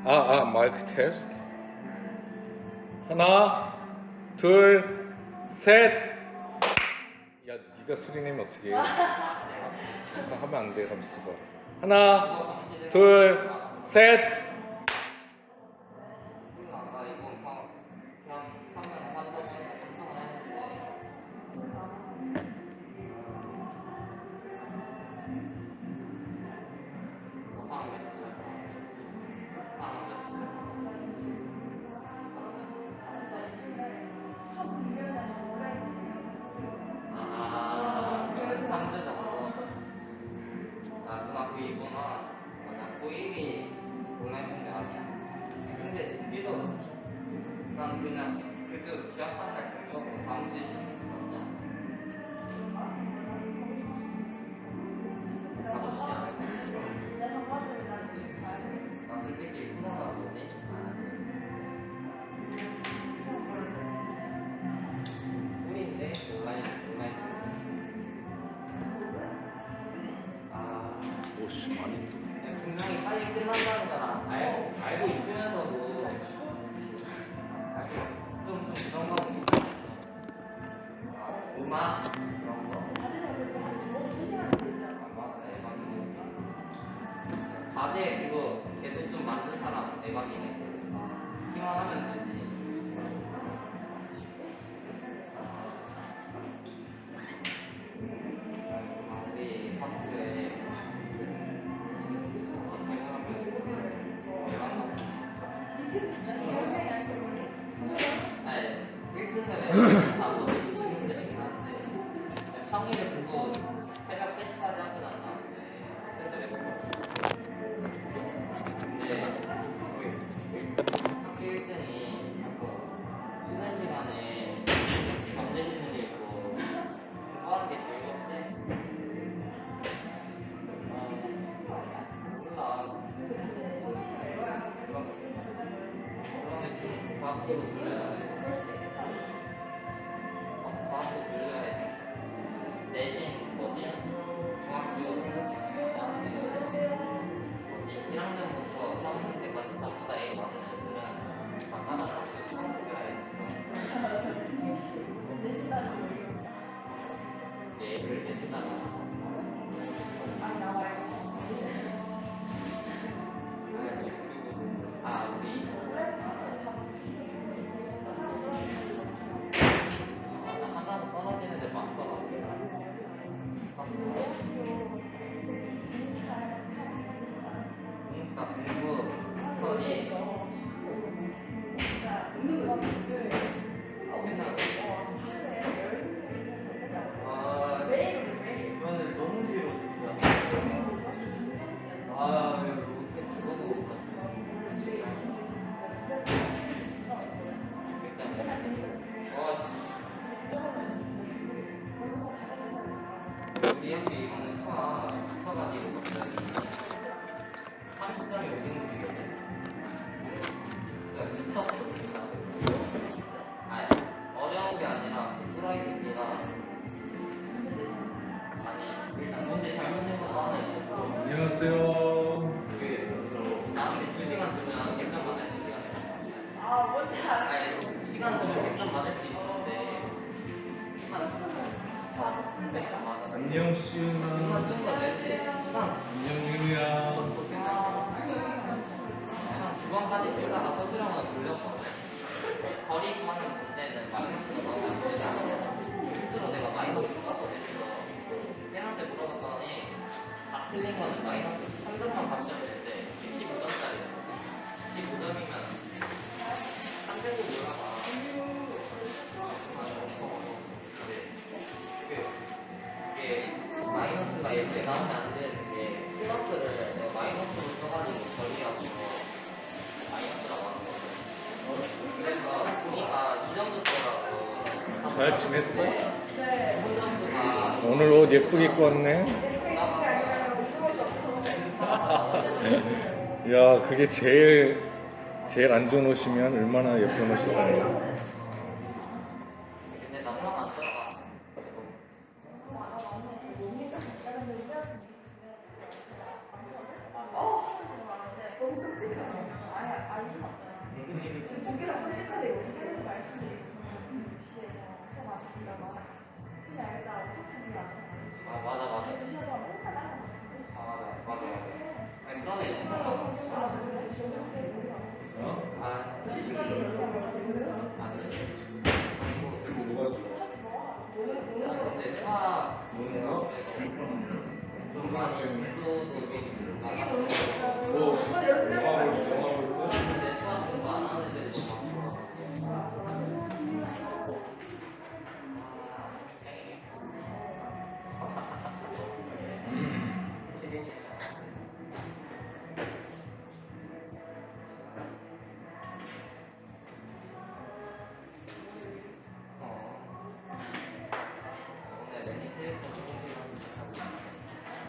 마이크 테스트. 하나, 둘, 셋. 야, 네가 소리 내면 어떻게 해? 하면 안 돼, 가만있어 봐. 하나, 둘, 셋. 난 그냥 그저 기합한 날 정도 다음 주에 쉬는 거 같냐? 하고 싶지 않을 나 솔직히 코로나 없었니? 뿐인데 온라인 오씨, 많이. 분명히 빨리 끝난다는 건 알고 있으면서도 좀 그런 거 음악 그런 거 과제 그거 걔도 좀 만든 사람 대박이네. 듣기만 하면 되지. 우리 학교에 평일에 공부 새벽 3시까지 하고 나왔는데 근데 학교 1등이 자꾸 쉬는 시간에 밤새시는 일 있고 공부하는 게 즐겁대. 몰라. 그런 애좀 과학기로 돌려야 돼. 과학도 돌려야 돼. 내신 뭐지? 중학교 뭐지? 1학년부터 3학년 때까지 전부 다 A 맞는 애들은 다 받아서 수강시켜야 했어. 얘를 내신다고. 우리 하나도 떨어지는 데 많더라고. 인스타 공부 스터디 맨날 이거는 너무 싫어 진짜. 왜 이렇게 죽어도 못 봤어. 우리 형이 이번에 수학가 뒤로 갑자기 30점이 5등급이거든? 진짜 미쳤어 진짜. 어려운 게 아니라 또라이 새끼가 일단 문제 잘못 낸 것도 하나 있었고. 안녕하세요. 나한테 2시간 주면 100점 맞아요. 2시간에 뭔지 알아? 시간 주면 100점 맞을 수 있는데 한 100점 맞아. 안녕, 시은아. 존나 쉬운 거 냈지. 시간 안녕, 유야. 한 9번까지 쓰다가 서술형으로 돌렸거든. 거리 구하는 문제는 마이너스가 너무 안 되잖아. 실수로 내가 마이너스 써서 냈어. 쌤한테 물어봤더니 다 틀린 거는 마이너스 3점만 받으면 되는데 15점짜리였어. 15점이면 3등급 올라가. 이게 마이너스가 예쁘게 나오면 안 되는 게 플러스를 내가 마이너스로 써가지고 거리라서 마이너스라고 하는 거거든. 그래서 보니까 2점 줬더라고. 잘 지냈어? 네. 점수가 오늘 옷 예쁘게 입고 왔네. 야, 그게 제일 안 좋은 옷이면 얼마나 예쁜 옷이야. 근데 나 상관 안 들어가. 너무 끔찍하다. 아예 아 맞아 맞아. 아 맞아 맞아. 아니 그러네 진짜 맞아. 어? 아 시식이 아니 그리고 뭐가 좋아? 아 근데 수학 좀 많이 진도도 좀 많았어. 뭐 영화를 근데 수학 공부 안 하는 애들도 많고.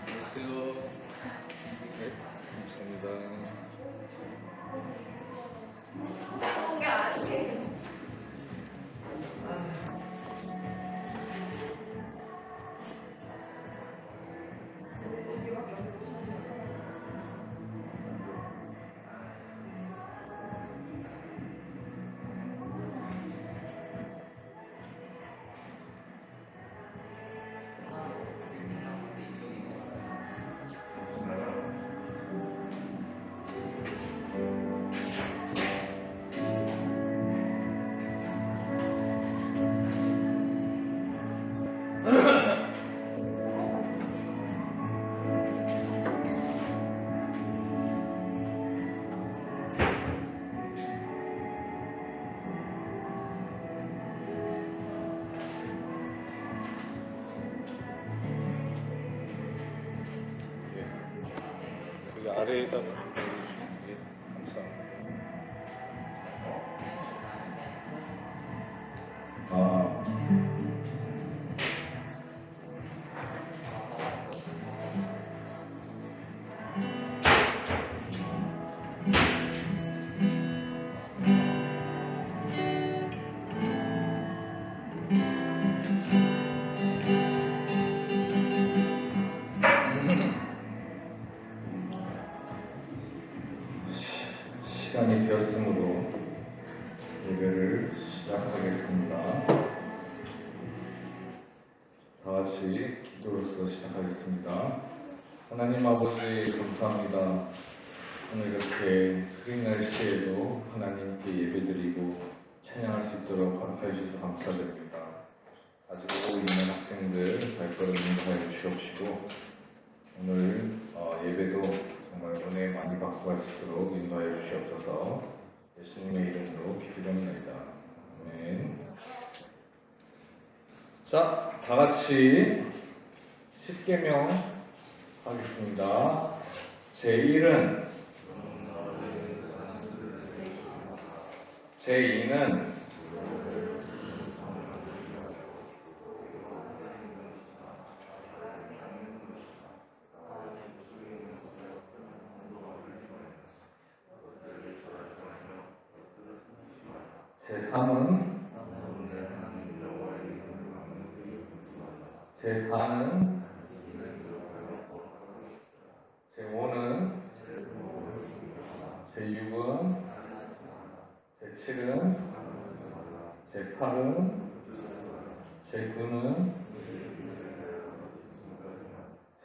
안녕하세요. 네, 감사합니다. 여기 아래에다가 올려주시면 예, 감사합니다. 시간이 되었으므로 예배를 시작하겠습니다. 다 같이 기도로서 시작하겠습니다. 하나님 아버지 감사합니다. 오늘 이렇게 흐린 날씨에도 하나님께 예배드리고 찬양할 수 있도록 허락해 주셔서 감사드립니다. 아직 오고 있는 학생들 발걸음 인도하여 주시옵시고 오늘 예배도 정말 은혜 많이 받고 갈 수 있도록 인도하여 주시옵소서. 예수님의 이름으로 기도합니다. 아멘. 자, 다 같이 십계명 하겠습니다. 제1은 제2는 제3은 제4는 제5는 제6은 제7은 제8은 제9는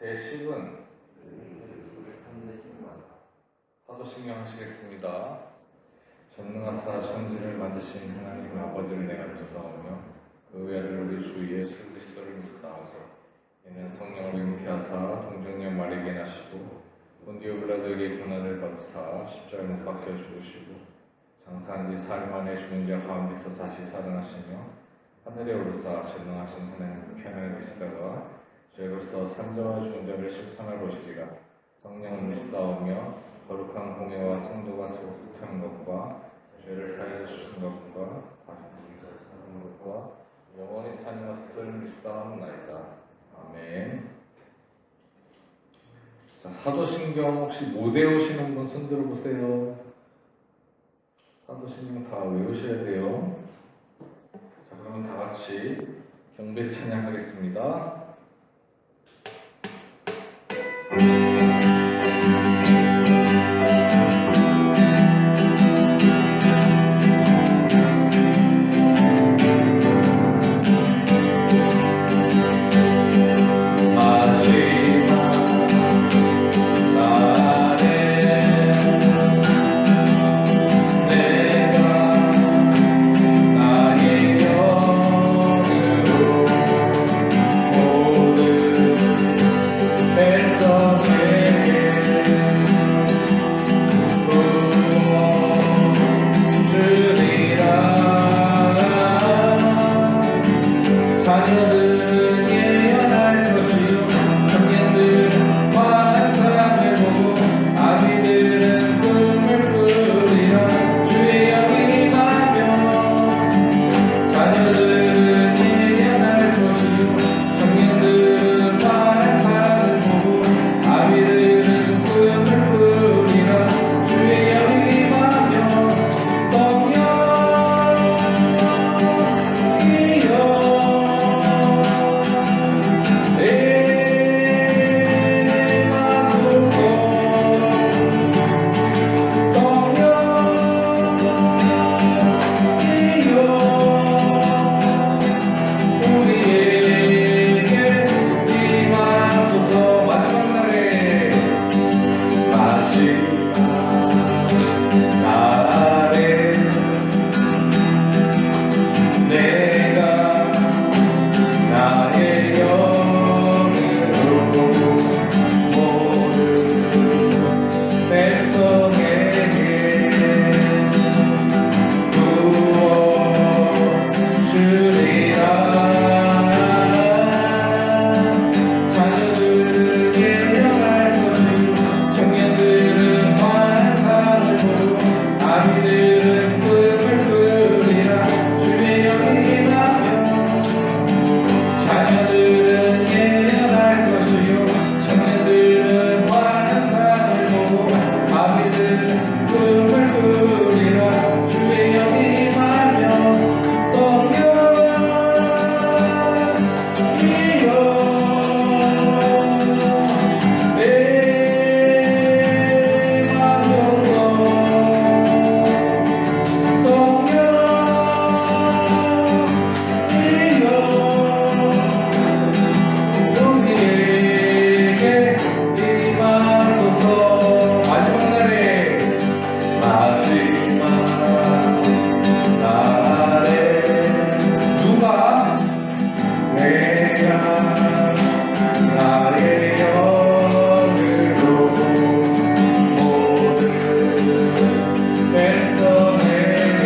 제10은 사도신경 하시겠습니다. 전능하사 천지를 만드신 하나님 아버지를 내가 믿사오며 그 외아들 우리 주 예수 그리스도를 믿사오며 이는 성령을 잉태하사 동정녀 마리아에게 나시고 본디오 빌라도에게 고난을 받으사 십자가에 못 박혀 죽으시고 장사한 지 사흘 만에 죽은 자 가운데서 다시 살아나시며 하늘에 오르사 전능하신 하나님 편안에 계시다가 죄로서 산자와 죽은 자를 심판하러 오시리라. 성령을 믿사오며 거룩한 공예와 성도가 소극한 것과 죄를 사하여 주신 것과 다시 사는 것과 영원히 사는 것을 믿사옵나이다. 아멘. 자, 사도신경 혹시 못 외우시는 분 손 들어보세요. 사도신경 다 외우셔야 돼요. 자, 그러면 다 같이 경배 찬양하겠습니다. 하지만 나를 누가 내가 나의 영으로 모든 애써 내게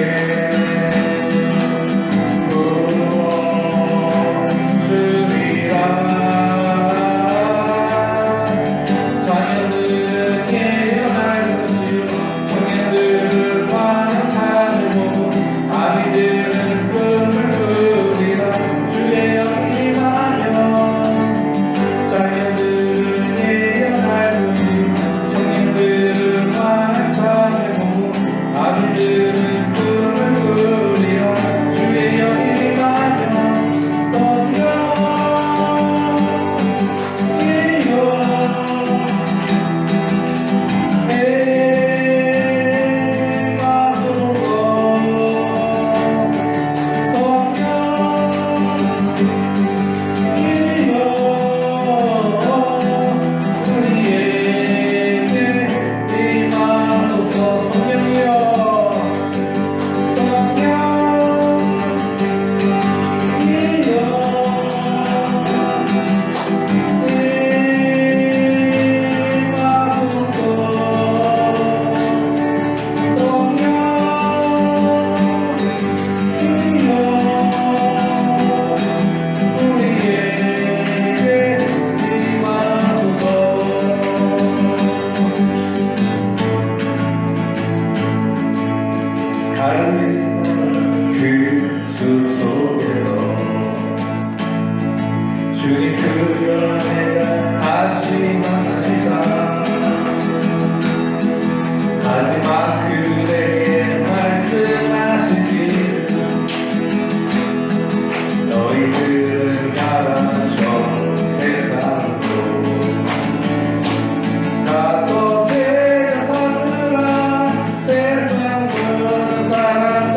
부어주리라. 자녀들은 예언할 것이요 청년들은 환한 산을 보고 아이들은 꿈을 꾸리라. 주의 영이 임하여 자녀들은 예언할 것이요 청년들은 환한 산을 보고 아이들은 꿈을 꾸리라. 주의 영이 임하여 성령 그 숲속에서 주님 그려 내가 다시 만나시사 마지막 그대에게 말씀하시기를 너희들은 가라 저 세상으로 가서 제자 삼으라 세상 모든 사람들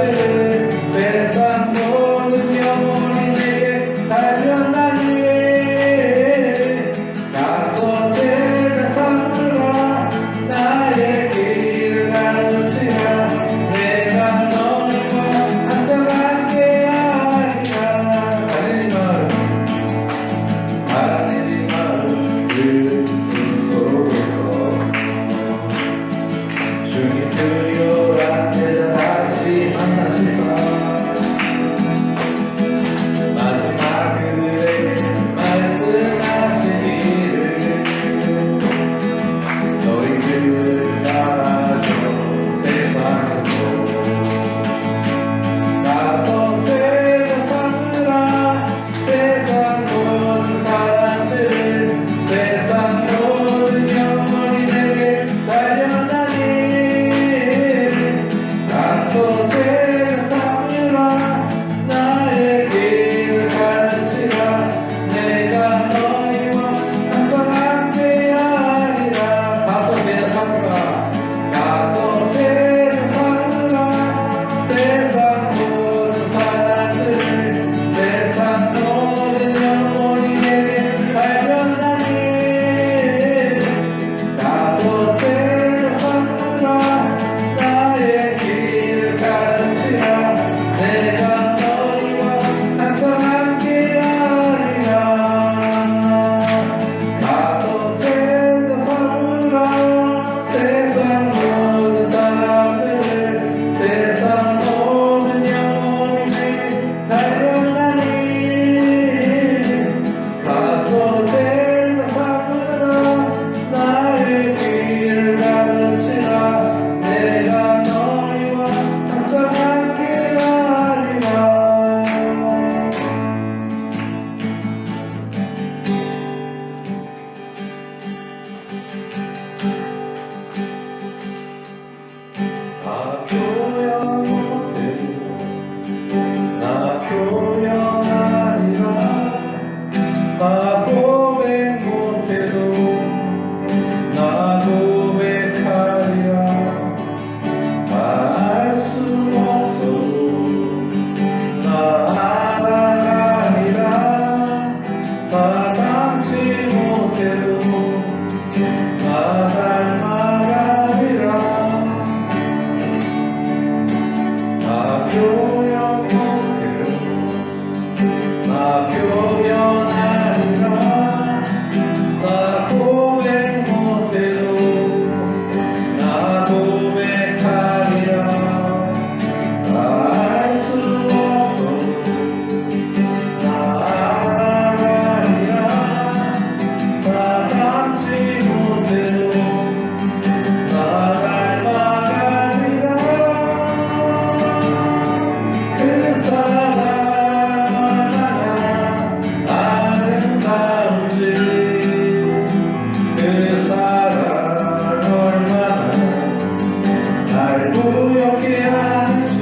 날 부엽게 하는지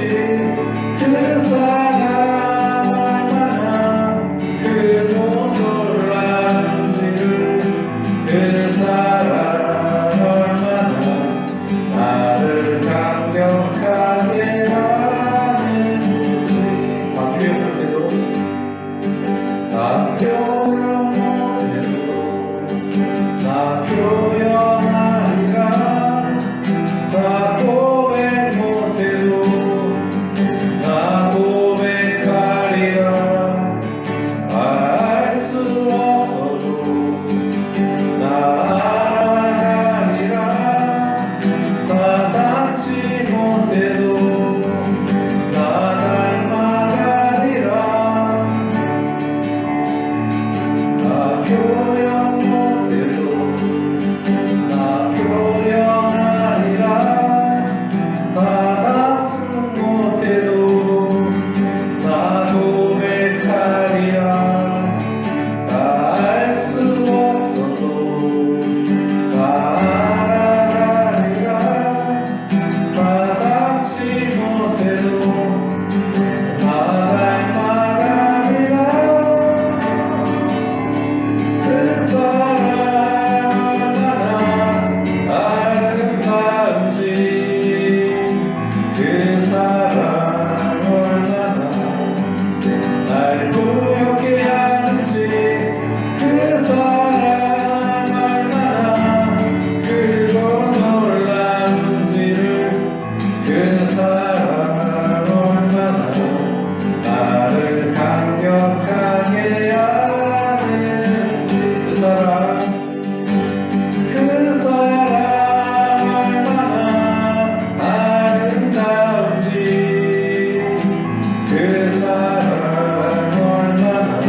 그 사랑 얼마나 크고 놀라운지를 그 사랑 얼마나 나를 감격하게 하는지 다 표현 못해도 다 표현 못해도 다 표현하리라 다 고백 못해도 다 고백하리라 알 수 없어도 나 알아가리라 다 닮지 못해도 나 닮아가리라 나 표현 못해도 나 표현하리라 다 닮지 못해도 나 고백하리라 다 알 수 없어도 다 알아가리라 다 닮지 못해도 다 닮아가리라 그 사랑 얼마나 아름다운지 그 사랑 얼마나 날 부엽게 하는지 그 사랑 얼마나 크고 놀라운지를 그 사랑 얼마나 나를 감격하게 하는지 그 사랑 얼마나 아름다운지 그 사랑 얼마나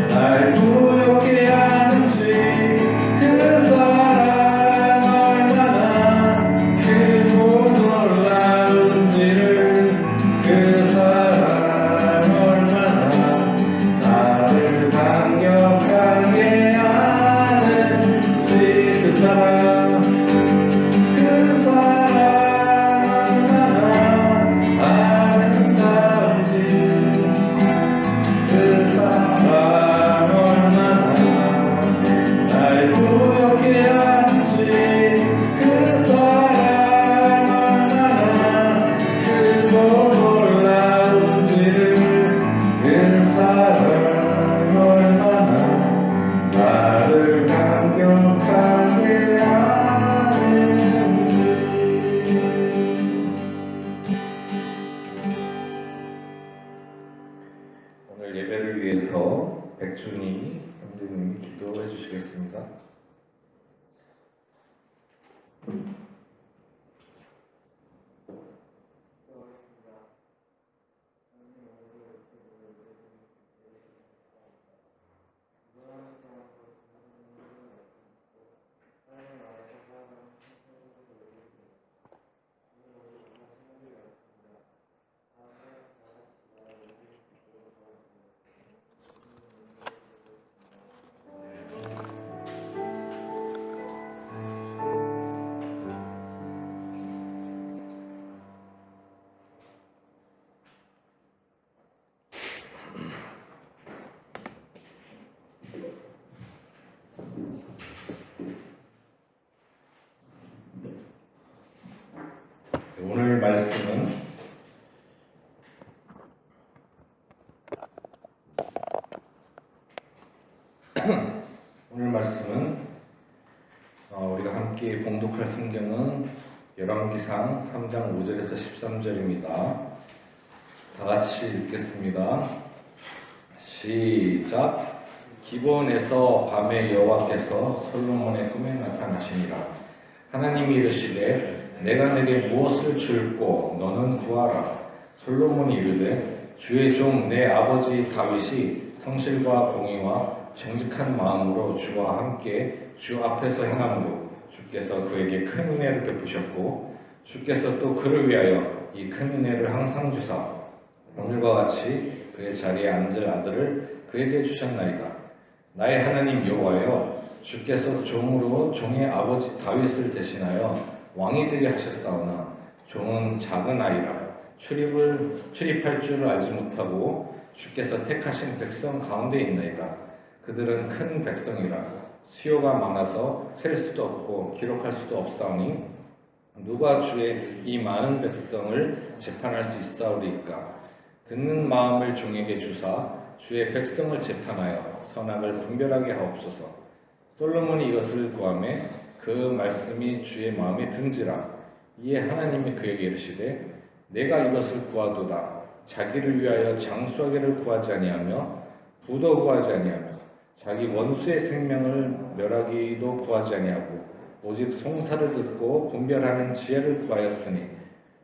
날 부엽게 하는지 그 사랑 얼마나 크고 놀라운지를 그 사랑 얼마나 나를 감격하게 하는지 그 사랑 얼마나 아름다운지 그 사랑 얼마나 날 부엽게 하는지 그 사랑 얼마나 크고 놀라운지를 그 사랑 얼마나 나를 감격하게 하는지 오늘 예배를 위해서 백준희 형제님이 기도해 주시겠습니다. 오늘 말씀은 우리가 함께 봉독할 성경은 열왕기상 3장 5절에서 13절입니다. 다 같이 읽겠습니다. 시작. 기브온에서 밤에 여호와께서 솔로몬의 꿈에 나타나시니라. 하나님이 이르시되 내가 내게 무엇을 줄꼬 너는 구하라. 솔로몬이 이르되 주의 종 내 아버지 다윗이 성실과 공의와 정직한 마음으로 주와 함께 주 앞에서 행함으로 주께서 그에게 큰 은혜를 베푸셨고 주께서 또 그를 위하여 이 큰 은혜를 항상 주사 오늘과 같이 그의 자리에 앉을 아들을 그에게 주셨나이다. 나의 하나님 여호와여 주께서 종으로 종의 아버지 다윗을 대신하여 왕이 되게 하셨사오나 종은 작은 아이라 출입할 줄을 알지 못하고 주께서 택하신 백성 가운데 있나이다. 그들은 큰 백성이라 수요가 많아서 셀 수도 없고 기록할 수도 없사오니 누가 주의 이 많은 백성을 재판할 수 있사오리이까. 듣는 마음을 종에게 주사 주의 백성을 재판하여 선악을 분별하게 하옵소서. 솔로몬이 이것을 구하매 그 말씀이 주의 마음에 든지라. 이에 하나님이 그에게 이르시되 내가 이것을 구하도다. 자기를 위하여 장수하기를 구하지 아니하며 부도 구하지 아니하며 자기 원수의 생명을 멸하기도 구하지 아니하고 오직 송사를 듣고 분별하는 지혜를 구하였으니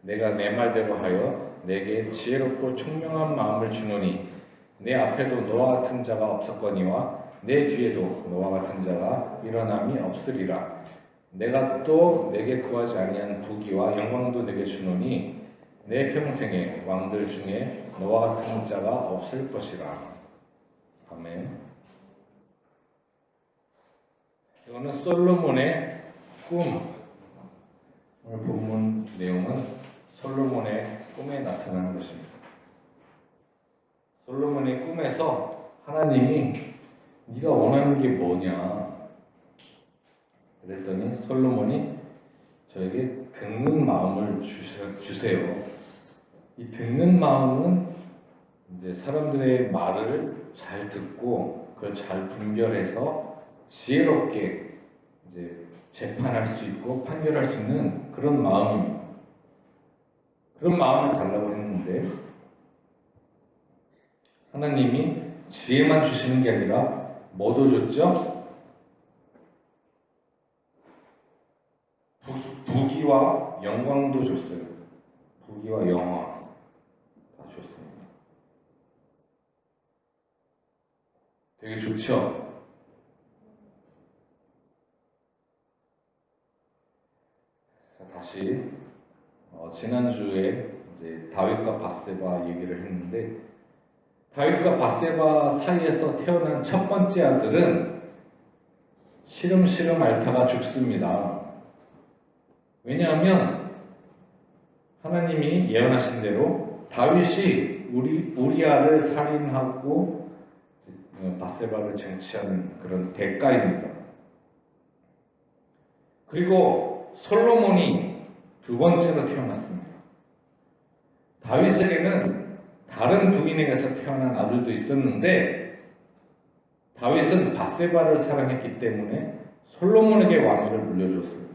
내가 내 말대로 하여 내게 지혜롭고 총명한 마음을 주노니 내 앞에도 너와 같은 자가 없었거니와 내 뒤에도 너와 같은 자가 일어남이 없으리라. 내가 또 내게 구하지 아니한 부귀와 영광도 내게 주노니 내 평생에 왕들 중에 너와 같은 자가 없을 것이라. 아멘. 이거는 솔로몬의 꿈. 오늘 본문 내용은 솔로몬의 꿈에 나타나는 것입니다. 솔로몬의 꿈에서 하나님이 네가 원하는 게 뭐냐 그랬더니 솔로몬이 저에게 듣는 마음을 주세요. 이 듣는 마음은 이제 사람들의 말을 잘 듣고 그걸 잘 분별해서 지혜롭게 이제 재판할 수 있고 판결할 수 있는 그런 마음입니다. 그런 마음을 달라고 했는데 하나님이 지혜만 주시는 게 아니라 뭐도 줬죠? 부귀와 영광도 줬어요. 부귀와 영화 다 줬습니다. 되게 좋죠? 자, 다시 지난주에 이제 다윗과 밧세바 얘기를 했는데 다윗과 밧세바 사이에서 태어난 첫 번째 아들은 시름시름 앓다가 죽습니다. 왜냐하면 하나님이 예언하신 대로 다윗이 우리아를 살인하고 밧세바를 쟁취한 그런 대가입니다. 그리고 솔로몬이 두 번째로 태어났습니다. 다윗에게는 다른 부인에게서 태어난 아들도 있었는데 다윗은 밧세바를 사랑했기 때문에 솔로몬에게 왕위를 물려줬습니다.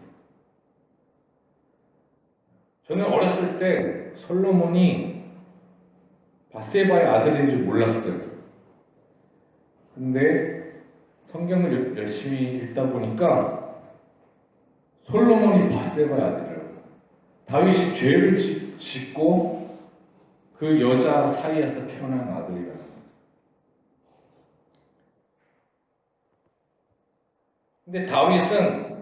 저는 어렸을 때 솔로몬이 밧세바의 아들인 줄 몰랐어요. 근데 성경을 열심히 읽다 보니까 솔로몬이 밧세바의 아들이라고. 다윗이 죄를 짓고 그 여자 사이에서 태어난 아들이라고. 근데 다윗은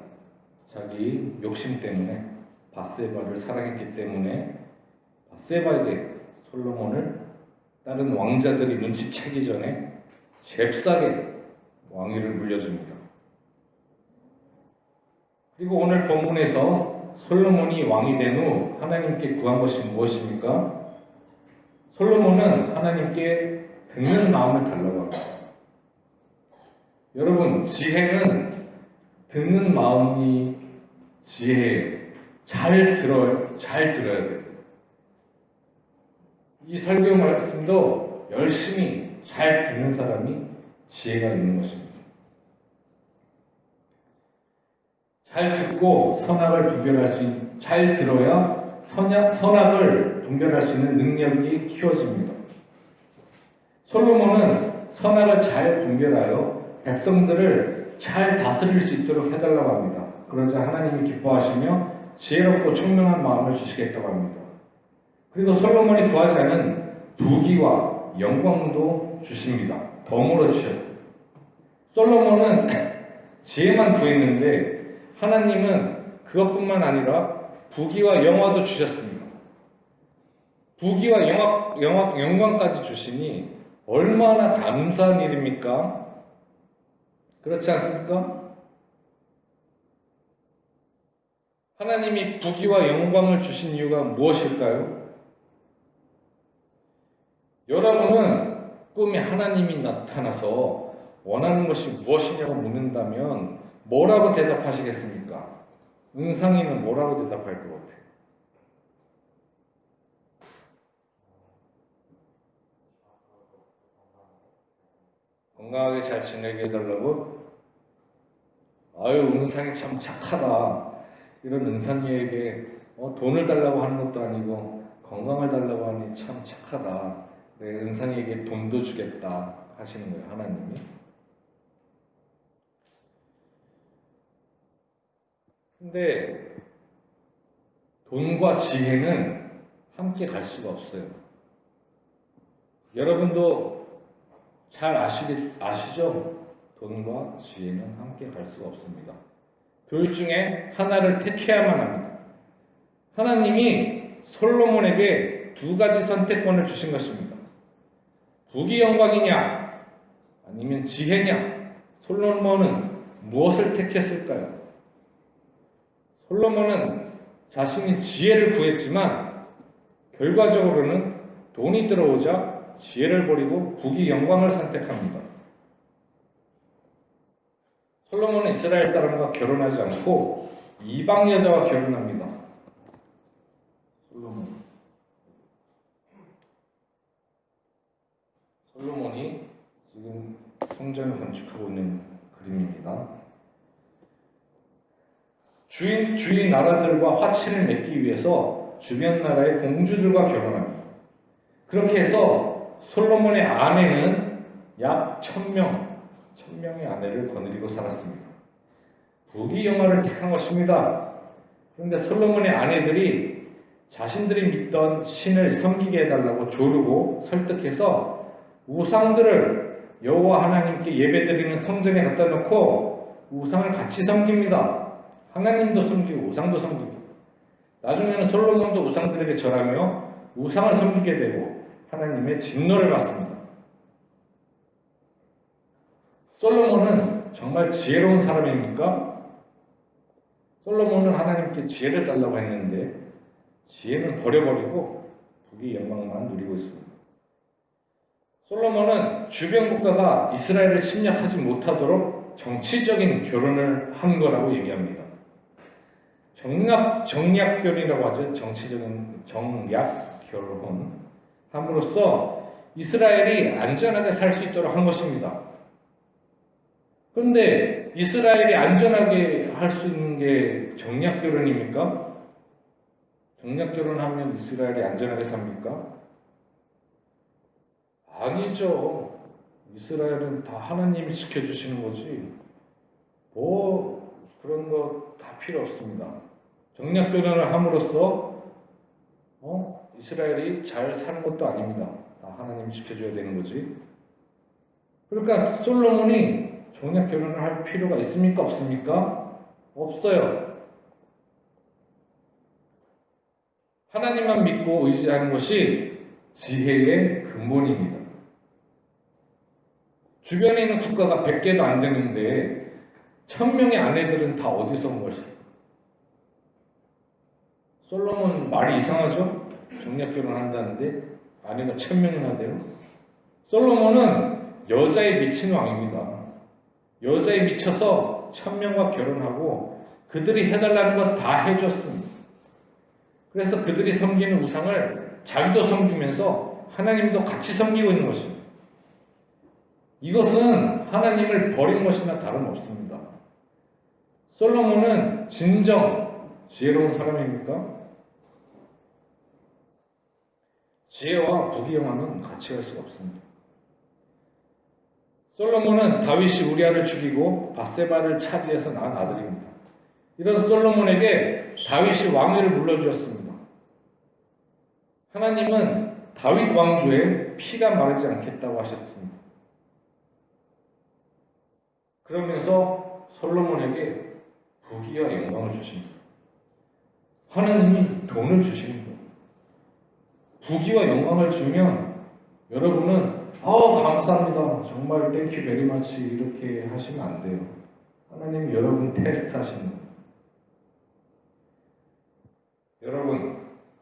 자기 욕심 때문에 밧세바를 사랑했기 때문에 밧세바에게 솔로몬을 다른 왕자들이 눈치채기 전에 잽싸게 왕위를 물려줍니다. 그리고 오늘 본문에서 솔로몬이 왕이 된 후 하나님께 구한 것이 무엇입니까? 솔로몬은 하나님께 듣는 마음을 달라고 합니다. 여러분, 지혜는 듣는 마음이 지혜예요. 잘 들어야 돼요. 이 설교 말씀도 열심히 잘 듣는 사람이 지혜가 있는 것입니다. 잘 듣고 선악을 분별할 잘 들어야 선악을 분별할 수 있는 능력이 키워집니다. 솔로몬은 선악을 잘 분별하여 백성들을 잘 다스릴 수 있도록 해달라고 합니다. 그러자 하나님이 기뻐하시며 지혜롭고 총명한 마음을 주시겠다고 합니다. 그리고 솔로몬이 구하지 않은 부귀와 영광도 주십니다. 덤으로 주셨어요. 솔로몬은 지혜만 구했는데 하나님은 그것뿐만 아니라 부귀와 영화도 주셨습니다. 부귀와 영광까지 주시니 얼마나 감사한 일입니까? 그렇지 않습니까? 하나님이 부귀와 영광을 주신 이유가 무엇일까요? 여러분은 꿈에 하나님이 나타나서 원하는 것이 무엇이냐고 묻는다면 뭐라고 대답하시겠습니까? 은상이는 뭐라고 대답할 것 같아요? 건강하게 잘 지내게 해달라고? 아유, 은상이 참 착하다. 이런 은상이에게 돈을 달라고 하는 것도 아니고 건강을 달라고 하니 참 착하다. 내 은상이에게 돈도 주겠다 하시는 거예요, 하나님이. 근데 돈과 지혜는 함께 갈 수가 없어요. 여러분도 잘 아시죠? 돈과 지혜는 함께 갈 수가 없습니다. 둘 중에 하나를 택해야만 합니다. 하나님이 솔로몬에게 두 가지 선택권을 주신 것입니다. 부귀 영광이냐 아니면 지혜냐? 솔로몬은 무엇을 택했을까요? 솔로몬은 자신이 지혜를 구했지만 결과적으로는 돈이 들어오자 지혜를 버리고 부귀 영광을 선택합니다. 솔로몬은 이스라엘 사람과 결혼하지 않고 이방 여자와 결혼합니다. 솔로몬이 지금 성전을 건축하고 있는 그림입니다. 주위 나라들과 화친을 맺기 위해서 주변 나라의 공주들과 결혼합니다. 그렇게 해서 솔로몬의 아내는 약 1000명의 아내를 거느리고 살았습니다. 부귀 영화를 택한 것입니다. 그런데 솔로몬의 아내들이 자신들이 믿던 신을 섬기게 해달라고 조르고 설득해서 우상들을 여호와 하나님께 예배드리는 성전에 갖다 놓고 우상을 같이 섬깁니다. 하나님도 섬기고 우상도 섬기고 나중에는 솔로몬도 우상들에게 절하며 우상을 섬기게 되고 하나님의 진노를 받습니다. 솔로몬은 정말 지혜로운 사람입니까? 솔로몬은 하나님께 지혜를 달라고 했는데 지혜는 버려버리고 부귀 영광만 누리고 있습니다. 솔로몬은 주변 국가가 이스라엘을 침략하지 못하도록 정치적인 결혼을 한 거라고 얘기합니다. 정략결혼이라고 하죠. 정치적인 정략결혼 함으로써 이스라엘이 안전하게 살 수 있도록 한 것입니다. 그런데 이스라엘이 안전하게 할 수 있는 게 정략결혼입니까? 정략결혼하면 이스라엘이 안전하게 삽니까? 아니죠. 이스라엘은 다 하나님이 지켜주시는 거지 뭐 그런 거 다 필요 없습니다. 정략결혼을 함으로써 이스라엘이 잘 사는 것도 아닙니다. 다 하나님이 지켜줘야 되는 거지. 그러니까 솔로몬이 정략결혼을 할 필요가 있습니까? 없습니까? 없어요. 하나님만 믿고 의지하는 것이 지혜의 근본입니다. 주변에 있는 국가가 100개도 안 되는데 1000명의 아내들은 다 어디서 온 것일까? 솔로몬 말이 이상하죠? 정략결혼 한다는데 아내가 1000명이나 돼요? 솔로몬은 여자에 미친 왕입니다. 여자에 미쳐서 1000명과 결혼하고 그들이 해달라는 것 다 해줬습니다. 그래서 그들이 섬기는 우상을 자기도 섬기면서 하나님도 같이 섬기고 있는 것입니다. 이것은 하나님을 버린 것이나 다름없습니다. 솔로몬은 진정 지혜로운 사람입니까? 지혜와 부귀 영화는 같이 갈 수가 없습니다. 솔로몬은 다윗이 우리아를 죽이고 밧세바를 차지해서 낳은 아들입니다. 이런 솔로몬에게 다윗이 왕위를 물려주었습니다. 하나님은 다윗 왕조에 피가 마르지 않겠다고 하셨습니다. 그러면서 솔로몬에게 부귀와 영광을 주십니다. 하나님이 돈을 주십니다. 부귀와 영광을 주면 여러분은 감사합니다. 정말 땡큐 베리 마치 이렇게 하시면 안 돼요. 하나님이 여러분 테스트 하시는 거예요. 여러분,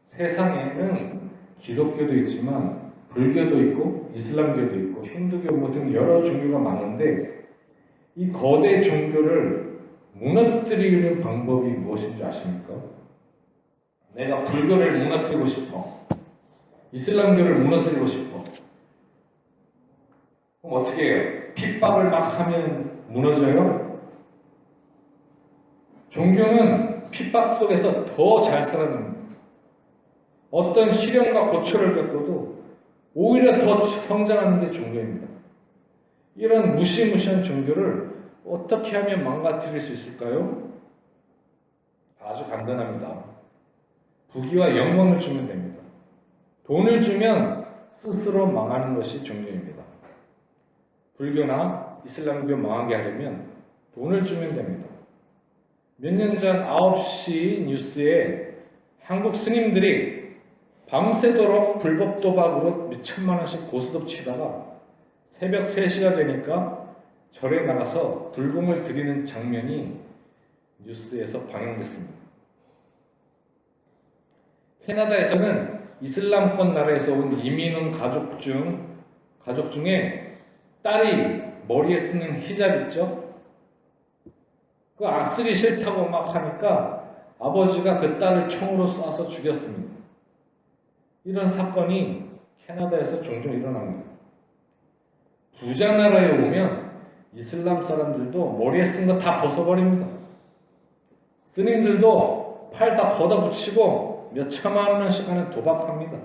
세상에는 기독교도 있지만 불교도 있고 이슬람교도 있고 힌두교 뭐 등 여러 종교가 많은데 이 거대 종교를 무너뜨리는 방법이 무엇인지 아십니까? 내가 불교를 무너뜨리고 싶어. 이슬람교를 무너뜨리고 싶어. 그럼 어떻게 해요? 핍박을 막 하면 무너져요? 종교는 핍박 속에서 더 잘 살아납니다. 어떤 시련과 고초를 겪어도 오히려 더 성장하는 게 종교입니다. 이런 무시무시한 종교를 어떻게 하면 망가뜨릴 수 있을까요? 아주 간단합니다. 부귀와 영광을 주면 됩니다. 돈을 주면 스스로 망하는 것이 종교입니다. 불교나 이슬람교 망하게 하려면 돈을 주면 됩니다. 몇 년 전 9시 뉴스에 한국 스님들이 밤새도록 불법 도박으로 몇 천만 원씩 고스톱 치다가 새벽 3시가 되니까 절에 나가서 불공을 드리는 장면이 뉴스에서 방영됐습니다. 캐나다에서는 이슬람권 나라에서 온 이민 온 가족 중에 딸이 머리에 쓰는 히잡 있죠? 그거 안 쓰기 싫다고 막 하니까 아버지가 그 딸을 총으로 쏴서 죽였습니다. 이런 사건이 캐나다에서 종종 일어납니다. 부자 나라에 오면 이슬람 사람들도 머리에 쓴 거 다 벗어버립니다. 스님들도 팔 다 걷어붙이고 몇 천만 원씩 하는 도박합니다.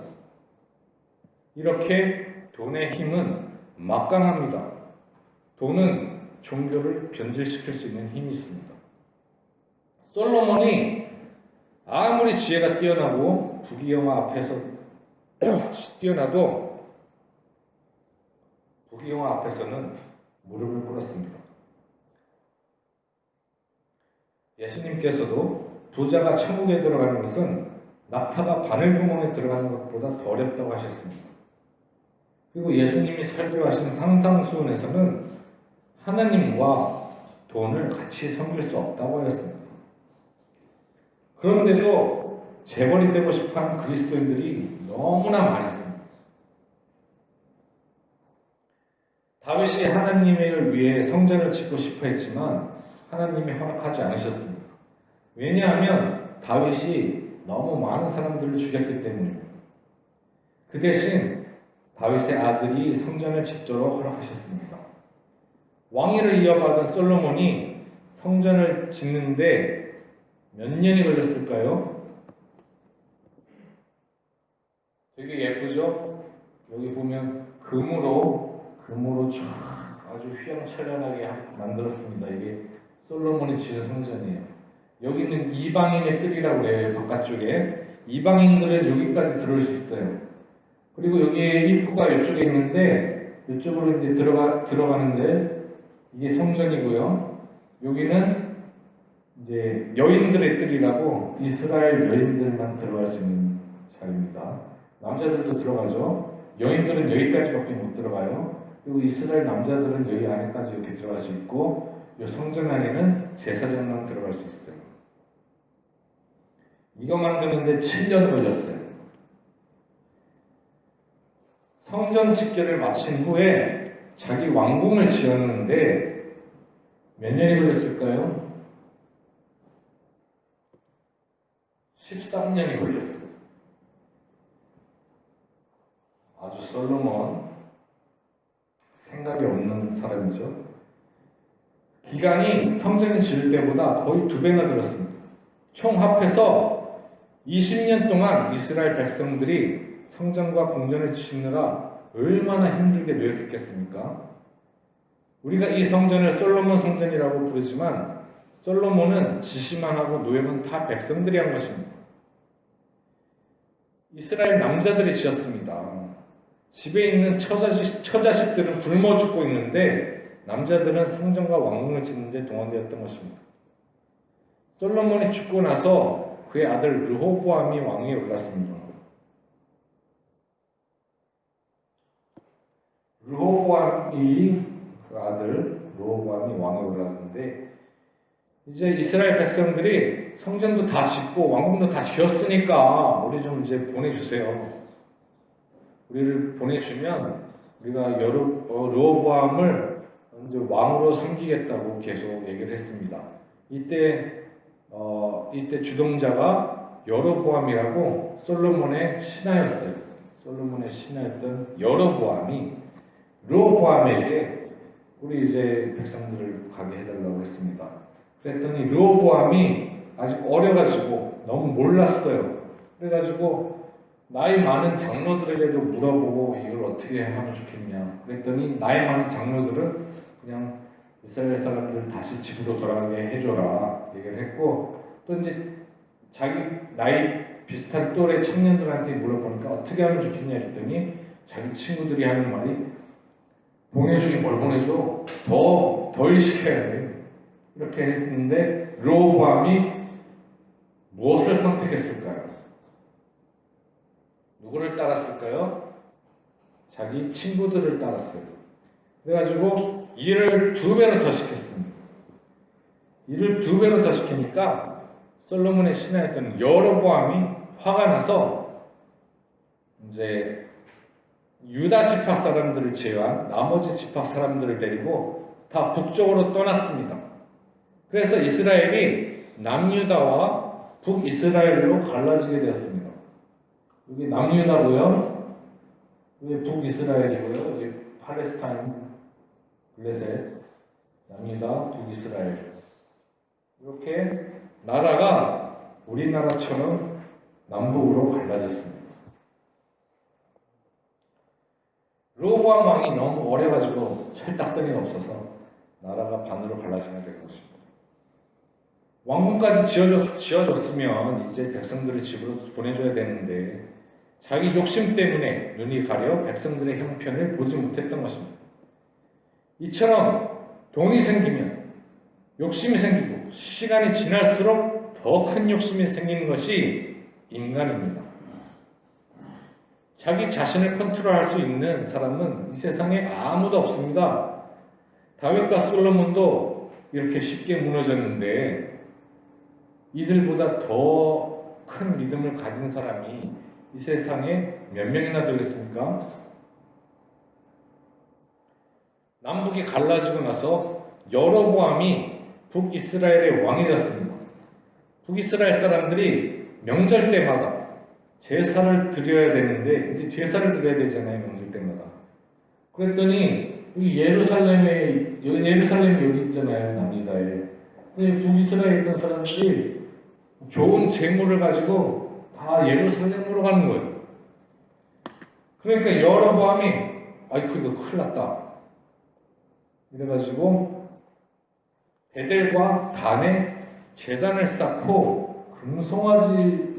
이렇게 돈의 힘은 막강합니다. 돈은 종교를 변질시킬 수 있는 힘이 있습니다. 솔로몬이 아무리 지혜가 뛰어나고 부귀영화 앞에서 뛰어나도 부귀영화 앞에서는 무릎을 꿇었습니다. 예수님께서도 부자가 천국에 들어가는 것은 낙타가 바늘구멍에 들어가는 것보다 더 어렵다고 하셨습니다. 그리고 예수님이 설교하신 상상수훈에서는 하나님과 돈을 같이 섬길 수 없다고 하였습니다. 그런데도 재벌이 되고 싶어하는 그리스도인들이 너무나 많이 있습니다. 다윗이 하나님을 위해 성전을 짓고 싶어 했지만 하나님이 허락하지 않으셨습니다. 왜냐하면 다윗이 너무 많은 사람들을 죽였기 때문입니다. 그 대신 다윗의 아들이 성전을 짓도록 허락하셨습니다. 왕위를 이어받은 솔로몬이 성전을 짓는데 몇 년이 걸렸을까요? 되게 예쁘죠? 여기 보면 금으로 쫙 아주 휘황찬란하게 만들었습니다. 이게 솔로몬이 지은 성전이에요. 여기는 이방인의 뜰이라고 해요. 바깥쪽에 이방인들은 여기까지 들어올 수 있어요. 그리고 여기에 입구가 이쪽에 있는데 이쪽으로 이제 들어가는데 이게 성전이고요. 여기는 이제 여인들의 뜰이라고 이스라엘 여인들만 들어갈 수 있는 자리입니다. 남자들도 들어가죠. 여인들은 여기까지밖에 못 들어가요. 그리고 이스라엘 남자들은 여기 안에까지 이렇게 들어갈 수 있고 이 성전 안에는 제사장만 들어갈 수 있어요. 이거 만드는데 7년 걸렸어요. 성전 집계를 마친 후에 자기 왕궁을 지었는데 몇 년이 걸렸을까요? 13년이 걸렸어요. 아주 솔로몬 생각이 없는 사람이죠. 기간이 성전을 지을 때보다 거의 2배나 들었습니다. 총 합해서 20년 동안 이스라엘 백성들이 성전과 궁전을 짓느라 얼마나 힘들게 노력했겠습니까? 우리가 이 성전을 솔로몬 성전이라고 부르지만 솔로몬은 지시만 하고 노역은 다 백성들이 한 것입니다. 이스라엘 남자들이 지었습니다. 집에 있는 처자식들은 굶어 죽고 있는데 남자들은 성전과 왕궁을 짓는 데 동원되었던 것입니다. 솔로몬이 죽고 나서 그의 아들 르호보암이 왕위에 올랐습니다. 르호보암이 그 아들 르호보암이 왕위에 올랐는데 이제 이스라엘 백성들이 성전도 다 짓고 왕궁도 다 지었으니까 우리 좀 이제 보내주세요. 우리를 보내주면 우리가 르호보암을 이제 왕으로 섬기겠다고 계속 얘기를 했습니다. 이때 주동자가 여로보암이라고 솔로몬의 신하였어요. 솔로몬의 신하였던 여로보암이 르호보암에게 우리 이제 백성들을 가게 해달라고 했습니다. 그랬더니 르호보암이 아직 어려가지고 너무 몰랐어요. 그래가지고 나이 많은 장로들에게도 물어보고 이걸 어떻게 하면 좋겠냐. 그랬더니 나이 많은 장로들은 그냥 이스라엘 사람들 다시 집으로 돌아가게 해줘라 얘기를 했고, 또 이제 자기 나이 비슷한 또래 청년들한테 물어보니까 어떻게 하면 좋겠냐 했더니 자기 친구들이 하는 말이 보내주긴 뭘 보내줘, 더 일시켜야 돼 이렇게 했는데 르호보암이 무엇을 선택했을까요? 누구를 따랐을까요? 자기 친구들을 따랐어요. 그래가지고 일을 2배로 더 시켰습니다. 일을 2배로 더 시키니까 솔로몬의 신하였던 여로보암이 화가 나서 이제 유다 지파 사람들을 제외한 나머지 지파 사람들을 데리고 다 북쪽으로 떠났습니다. 그래서 이스라엘이 남유다와 북이스라엘로 갈라지게 되었습니다. 여기 남유다고요, 여기 북이스라엘이고요, 여기 팔레스타인, 블레셋, 남유다, 북이스라엘. 이렇게 나라가 우리나라처럼 남북으로 갈라졌습니다. 르호보암 왕이 너무 어려가지고 철딱서니가 없어서 나라가 반으로 갈라지게 된 것입니다. 왕궁까지 지어줬으면 이제 백성들을 집으로 보내줘야 되는데 자기 욕심 때문에 눈이 가려 백성들의 형편을 보지 못했던 것입니다. 이처럼 돈이 생기면 욕심이 생기고 시간이 지날수록 더 큰 욕심이 생기는 것이 인간입니다. 자기 자신을 컨트롤할 수 있는 사람은 이 세상에 아무도 없습니다. 다윗과 솔로몬도 이렇게 쉽게 무너졌는데 이들보다 더 큰 믿음을 가진 사람이 이 세상에 몇 명이나 되겠습니까? 남북이 갈라지고 나서 여로보암이 북이스라엘의 왕이 되었습니다. 북이스라엘 사람들이 명절 때마다 제사를 드려야 되는데 이제 제사를 드려야 되잖아요, 명절 때마다. 그랬더니 여기 예루살렘이 여기 있잖아요, 남유다에. 북이스라엘에 있던 사람들이 좋은 재물을 가지고 다 예루살렘으로 가는 거예요. 그러니까 여로보암이 아이고 이거 큰일 났다 이래가지고 베델과 단에 제단을 쌓고 금송아지를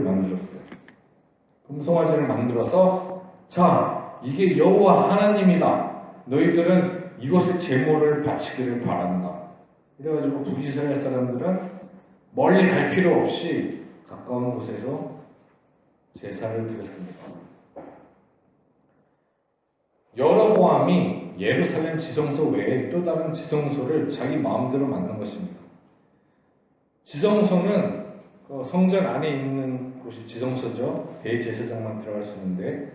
만들었어요. 금송아지를 만들어서 자, 이게 여호와 하나님이다. 너희들은 이곳에 제물을 바치기를 바란다. 이래가지고 북이스라엘 사람들은 멀리 갈 필요 없이 가까운 곳에서 제사를 드렸습니다. 여로보암이 예루살렘 지성소 외에 또 다른 지성소를 자기 마음대로 만든 것입니다. 지성소는 성전 안에 있는 곳이 지성소죠. 대제사장만 들어갈 수 있는데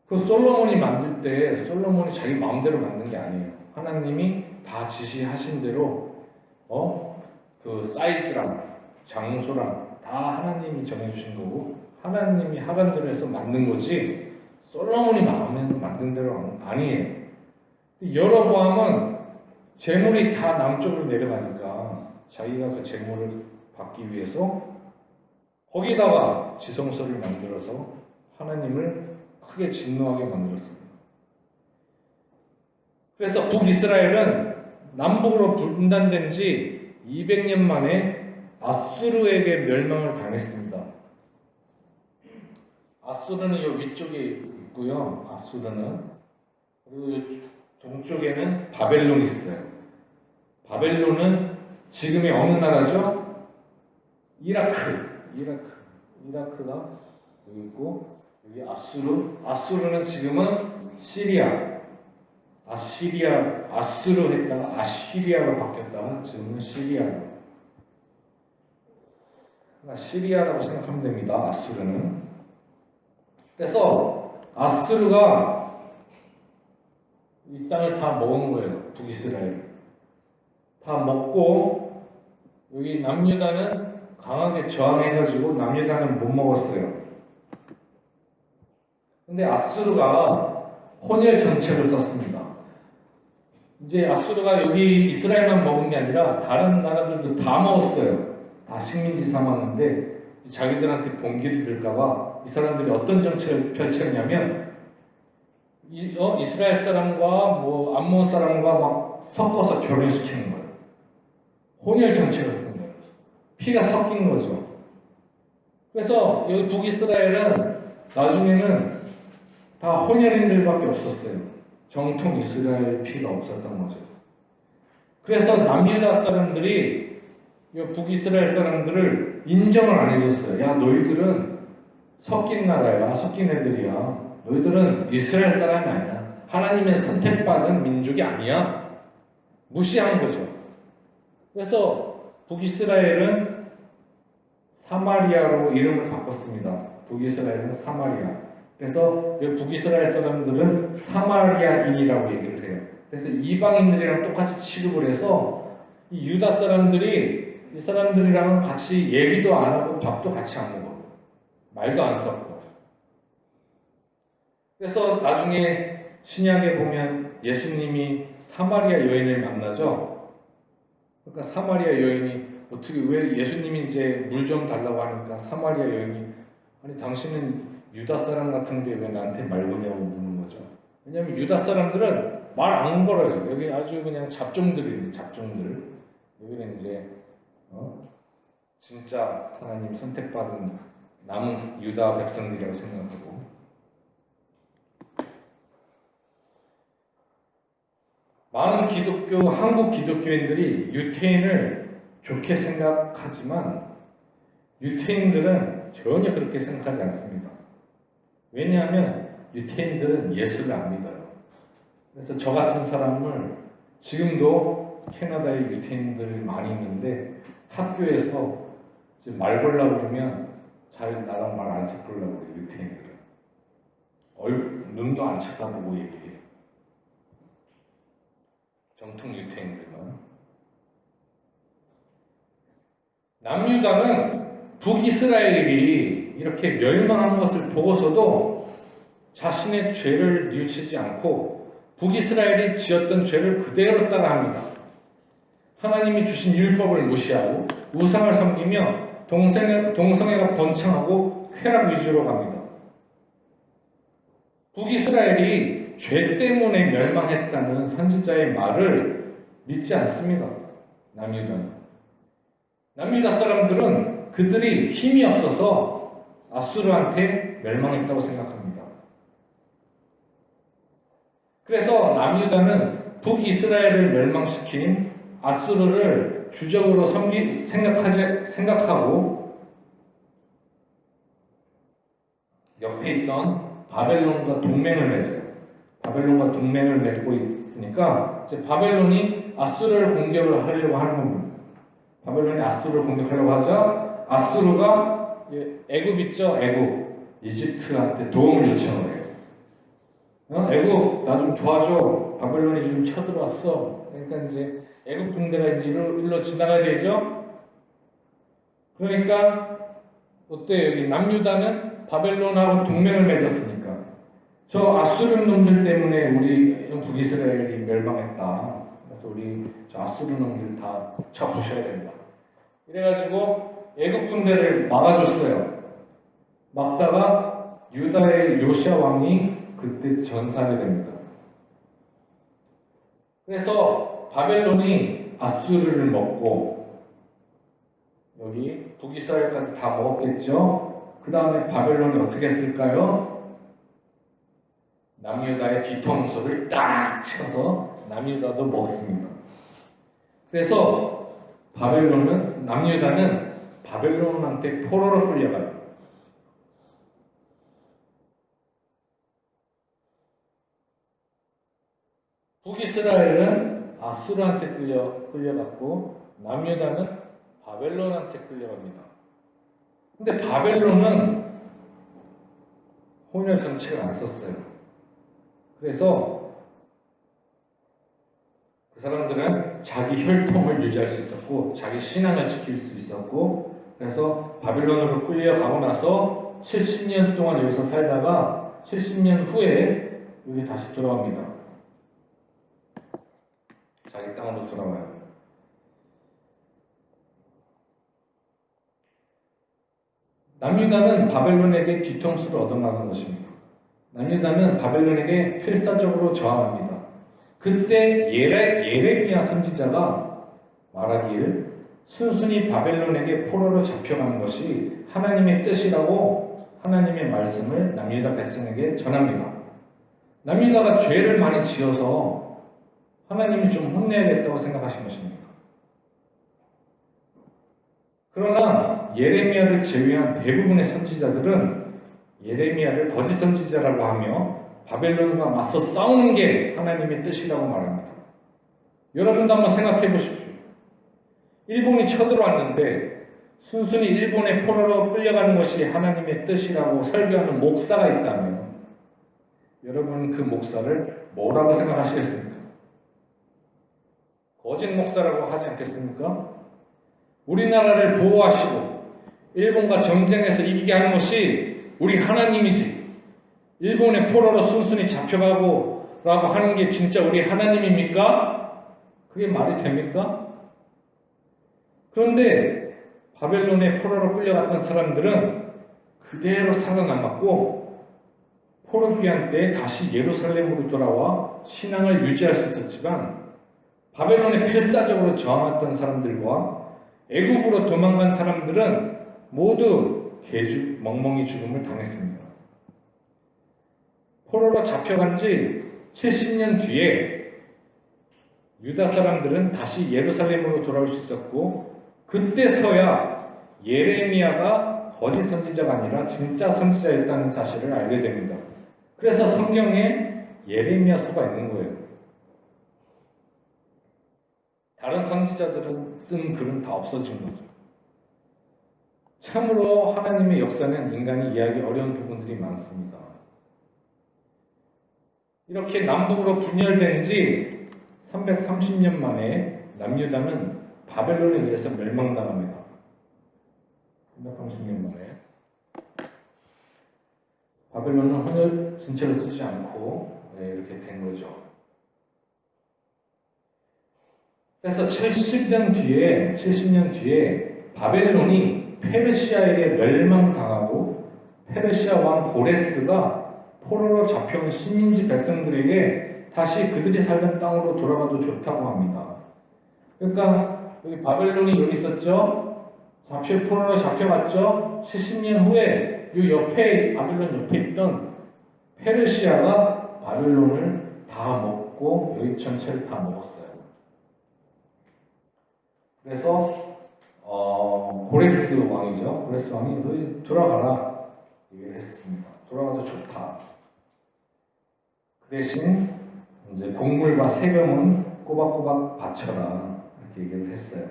그 솔로몬이 만들 때 솔로몬이 자기 마음대로 만든 게 아니에요. 하나님이 다 지시하신 대로 그 사이즈랑 장소랑 다 하나님이 정해주신 거고 하나님이 하란 대로 해서 만든 거지 솔로몬이 마음에 만든 대로 아니에요. 여로보암은 재물이 다 남쪽으로 내려가니까 자기가 그 재물을 받기 위해서 거기다가 지성소를 만들어서 하나님을 크게 진노하게 만들었습니다. 그래서 북이스라엘은 남북으로 분단된 지 200년 만에 아수르에게 멸망을 당했습니다. 아수르는 이 위쪽에 있고요. 아수르는 그리고 동쪽에는 바벨론이 있어요. 바벨론은 지금의 어느 나라죠? 이라크가 여기 있고 여기 아수르는 지금은 시리아. 아수르 했다가 아시리아로 바뀌었다가 지금은 시리아로. 그러니까 시리아라고 생각하면 됩니다. 아수르는. 그래서 아수르가 이 땅을 다 먹은 거예요. 북이스라엘. 다 먹고 여기 남유다는 강하게 저항해가지고 남유다는 못 먹었어요. 근데 아수르가 혼혈 정책을 썼습니다. 이제 아수르가 여기 이스라엘만 먹은 게 아니라 다른 나라들도 다 먹었어요. 다 식민지 삼았는데 자기들한테 봉기를 들까봐 이 사람들이 어떤 정책을 펼쳤냐면 이스라엘 사람과 뭐 암몬 사람과 막 섞어서 결혼시키는 거예요. 혼혈 정책을 쓴 거예요. 피가 섞인 거죠. 그래서 여기 북이스라엘은 나중에는 다 혼혈인들밖에 없었어요. 정통 이스라엘 피가 없었던 거죠. 그래서 남유다 사람들이 이 북이스라엘 사람들을 인정을 안 해줬어요. 야, 너희들은 섞인 나라야, 섞인 애들이야. 너희들은 이스라엘 사람이 아니야. 하나님의 선택받은 민족이 아니야. 무시한 거죠. 그래서 북이스라엘은 사마리아로 이름을 바꿨습니다. 북이스라엘은 사마리아. 그래서 북이스라엘 사람들은 사마리아인이라고 얘기를 해요. 그래서 이방인들이랑 똑같이 취급을 해서 이 유다 사람들이 이 사람들이랑 같이 얘기도 안 하고 밥도 같이 안 먹어. 말도 안 섞어. 그래서 나중에 신약에 보면 예수님이 사마리아 여인을 만나죠. 그러니까 사마리아 여인이 어떻게 왜 예수님이 이제 물 좀 달라고 하니까 사마리아 여인이 아니 당신은 유다 사람 같은데 왜 나한테 말 거냐고 묻는 거죠. 왜냐하면 유다 사람들은 말 안 걸어요. 여기 아주 그냥 잡종들이에요. 잡종들. 여기는 이제 진짜 하나님 선택받은 남은 유다 백성들이라고 생각하고. 많은 한국 기독교인들이 유태인을 좋게 생각하지만 유태인들은 전혀 그렇게 생각하지 않습니다. 왜냐하면 유태인들은 예수를 안 믿어요. 그래서 저 같은 사람을 지금도 캐나다에 유태인들이 많이 있는데 학교에서 말 걸라고 그러면 잘 나랑 말 안 섞으려고 그래요. 유태인들은 눈도 안 쳐다보고 얘기해요. 정통 유태인들만. 남유다는 북이스라엘이 이렇게 멸망한 것을 보고서도 자신의 죄를 뉘우치지 않고 북이스라엘이 지었던 죄를 그대로 따라합니다. 하나님이 주신 율법을 무시하고 우상을 섬기며 동성애가 번창하고 쾌락 위주로 갑니다. 북이스라엘이 죄 때문에 멸망했다는 선지자의 말을 믿지 않습니다. 남유다 사람들은 그들이 힘이 없어서 아수르한테 멸망했다고 생각합니다. 그래서 남유다는 북이스라엘을 멸망시킨 아수르를 주적으로 생각하고 옆에 있던 바벨론과 동맹을 맺어요. 바벨론과 동맹을 맺고 있으니까 이제 바벨론이 아수르를 공격을 하려고 하는 겁니다. 바벨론이 아수르를 공격하려고 하자 아수르가 애굽 있죠? 애굽 이집트한테 도움을 요청을 해요. 애굽 나 좀 도와줘. 바벨론이 지금 쳐들어왔어. 그러니까 이제 애굽 군대가 이제 일로 지나가야 되죠. 그러니까 어때 여기 남유다는 바벨론하고 동맹을 맺었으니까 저 아수르 놈들 때문에 우리 북이스라엘이 멸망했다. 그래서 우리 저 아수르 놈들 다 쳐부셔야 된다. 이래가지고 애굽 군대를 막아줬어요. 막다가 유다의 요시야 왕이 그때 전사하게 됩니다. 그래서 바벨론이 아수르를 먹고 여기 북이스라엘까지 다 먹었겠죠. 그 다음에 바벨론이 어떻게 했을까요? 남유다의 뒤통수를 딱 쳐서 남유다도 먹습니다. 그래서 남유다는 바벨론한테 포로로 끌려가요. 이스라엘은 아수르한테 끌려갔고 남유다는 바벨론한테 끌려갑니다. 근데 바벨론은 혼혈 정책을 안 썼어요. 그래서 그 사람들은 자기 혈통을 유지할 수 있었고 자기 신앙을 지킬 수 있었고 그래서 바벨론으로 끌려가고 나서 70년 동안 여기서 살다가 70년 후에 여기 다시 돌아옵니다. 자기 땅으로 돌아와요. 남유다는 바벨론에게 뒤통수를 얻어맞은 것입니다. 남유다는 바벨론에게 필사적으로 저항합니다. 그때 예레미야 선지자가 말하길 순순히 바벨론에게 포로로 잡혀가는 것이 하나님의 뜻이라고 하나님의 말씀을 남유다 백성에게 전합니다. 남유다가 죄를 많이 지어서 하나님이 좀 혼내야겠다고 생각하신 것입니다. 그러나 예레미야를 제외한 대부분의 선지자들은 예레미야를 거짓 선지자라고 하며 바벨론과 맞서 싸우는 게 하나님의 뜻이라고 말합니다. 여러분도 한번 생각해 보십시오. 일본이 쳐들어왔는데 순순히 일본의 포로로 끌려가는 것이 하나님의 뜻이라고 설교하는 목사가 있다면 여러분 그 목사를 뭐라고 생각하시겠습니까? 거짓 목사라고 하지 않겠습니까? 우리나라를 보호하시고 일본과 정쟁에서 이기게 하는 것이 우리 하나님이지 일본의 포로로 순순히 잡혀가고 라고 하는 게 진짜 우리 하나님입니까? 그게 말이 됩니까? 그런데 바벨론의 포로로 끌려갔던 사람들은 그대로 살아남았고 포로 귀환 때 다시 예루살렘으로 돌아와 신앙을 유지할 수 있었지만 바벨론에 필사적으로 저항했던 사람들과 애굽으로 도망간 사람들은 모두 멍멍이 죽음을 당했습니다. 포로로 잡혀간 지 70년 뒤에 유다 사람들은 다시 예루살렘으로 돌아올 수 있었고 그때서야 예레미야가 거짓 선지자가 아니라 진짜 선지자였다는 사실을 알게 됩니다. 그래서 성경에 예레미야서가 있는 거예요. 다른 선지자들은 쓴 글은 다 없어진 거죠. 참으로 하나님의 역사는 인간이 이해하기 어려운 부분들이 많습니다. 이렇게 남북으로 분열된 지 330년 만에 남유다는 바벨론에 의해서 멸망당합니다. 330년 만에 바벨론은 혼혈 신체를 쓰지 않고 이렇게 된 거죠. 그래서 70년 뒤에 바벨론이 페르시아에게 멸망당하고 페르시아 왕 고레스가 포로로 잡혀온 식민지 백성들에게 다시 그들이 살던 땅으로 돌아가도 좋다고 합니다. 그러니까 여기 바벨론이 여기 있었죠. 포로로 잡혀갔죠. 70년 후에 이 옆에 바벨론 옆에 있던 페르시아가 바벨론을 다 먹고 여기 전체를 다 먹었어요. 그래서 고레스 왕이죠. 고레스 왕이 너희 돌아가라 얘기를 했습니다. 돌아가도 좋다. 그 대신 이제 곡물과 세금은 꼬박꼬박 바쳐라 이렇게 얘기를 했어요.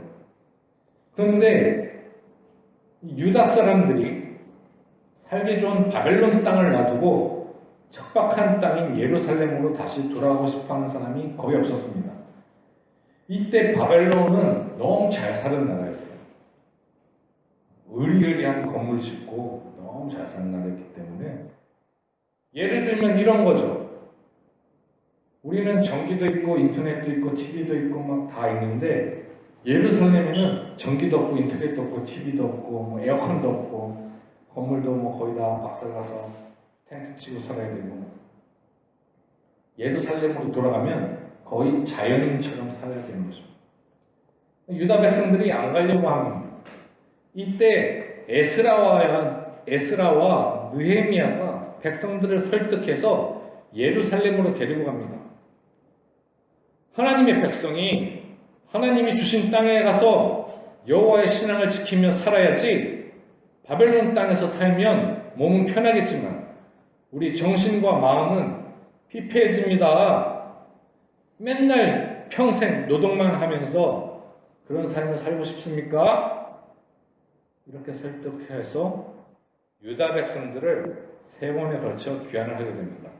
그런데 유다 사람들이 살기 좋은 바벨론 땅을 놔두고 척박한 땅인 예루살렘으로 다시 돌아가고 싶어하는 사람이 거의 없었습니다. 이때 바벨론은 너무 잘 사는 나라였어요. 의리의리한 건물 짓고 너무 잘 사는 나라였기 때문에 예를 들면 이런 거죠. 우리는 전기도 있고 인터넷도 있고 TV도 있고 막 다 있는데 예루살렘에는 전기도 없고 인터넷도 없고 TV도 없고 뭐 에어컨도 없고 건물도 뭐 거의 다 박살나서 텐트 치고 살아야 되고 예루살렘으로 돌아가면 거의 자연인처럼 살아야 되는 거죠. 유다 백성들이 안 가려고 합니다. 이때 에스라와 느헤미야가 백성들을 설득해서 예루살렘으로 데리고 갑니다. 하나님의 백성이 하나님이 주신 땅에 가서 여호와의 신앙을 지키며 살아야지 바벨론 땅에서 살면 몸은 편하겠지만 우리 정신과 마음은 피폐해집니다. 맨날 평생 노동만 하면서 그런 삶을 살고 싶습니까? 이렇게 설득해서 유다 백성들을 3번에 걸쳐 귀환을 하게 됩니다.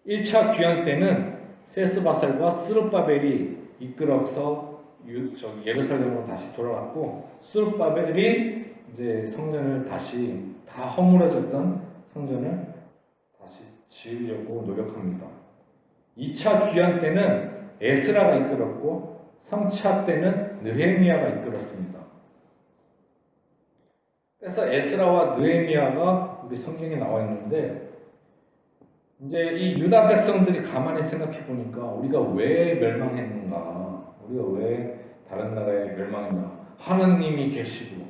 1차 귀환 때는 세스바살과 스룹바벨이 이끌어서 예루살렘으로 다시 돌아갔고, 스룹바벨이 이제 성전을 다시 다 허물어졌던 성전을 다시 지으려고 노력합니다. 2차 귀환 때는 에스라가 이끌었고 3차 때는 느헤미야가 이끌었습니다. 그래서 에스라와 느헤미야가 우리 성경에 나와 있는데, 이제 이 유다 백성들이 가만히 생각해 보니까 우리가 왜 멸망했는가, 우리가 왜 다른 나라에 멸망했나, 하나님이 계시고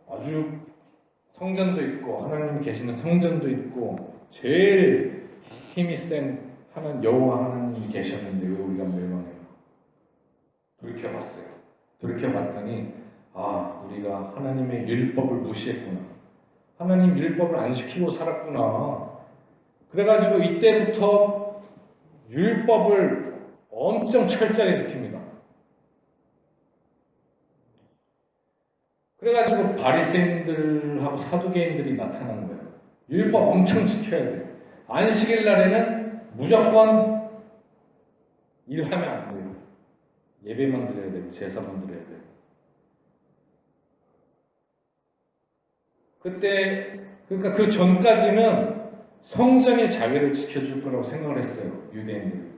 아주 성전도 있고 하나님이 계시는 성전도 있고 제일 힘이 센 여호와 하나님이 계셨는데 왜 우리가 멸망했나. 돌이켜봤어요. 돌이켜봤더니 우리가 하나님의 율법을 무시했구나, 하나님 율법을 안 지키고 살았구나. 그래가지고 이때부터 율법을 엄청 철저하게 지킵니다. 그래가지고 바리새인들하고 사두개인들이 나타난 거예요. 율법 엄청 지켜야 돼요. 안식일 날에는 무조건 일하면 안 돼요. 예배만 드려야 되고 제사만 드려야 돼요. 그때 그러니까 그 전까지는 성전이 자기를 지켜줄 거라고 생각을 했어요. 유대인들이.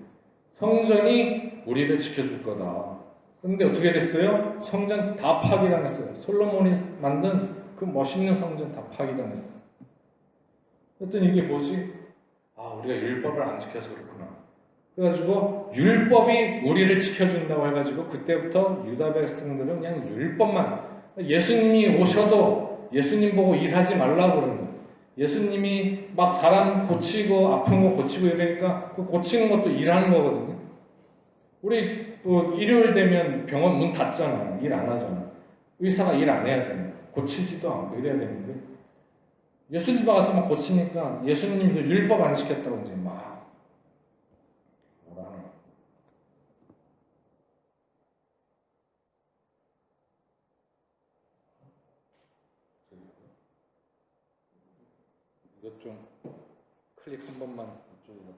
성전이 우리를 지켜줄 거다. 근데 어떻게 됐어요? 성전 다 파괴당했어요. 솔로몬이 만든 그 멋있는 성전 다 파괴당했어요. 그랬더니 이게 뭐지? 우리가 율법을 안 지켜서 그렇구나. 그래가지고 율법이 우리를 지켜준다고 해가지고 그때부터 유다 백성들은 그냥 율법만, 예수님이 오셔도 예수님 보고 일하지 말라고 그러는 거예요. 예수님이 막 사람 고치고 아픈 거 고치고 이러니까 그 고치는 것도 일하는 거거든요. 우리 일요일 되면 병원 문 닫잖아. 일 안 하잖아. 의사가 일 안 해야 되는, 고치지도 않고 이래야 되는데, 예수님 와서 막 고치니까 예수님도 율법 안 지켰다고 이제 막 뭐라 하나. 이것 좀 클릭 한 번만 이쪽으로.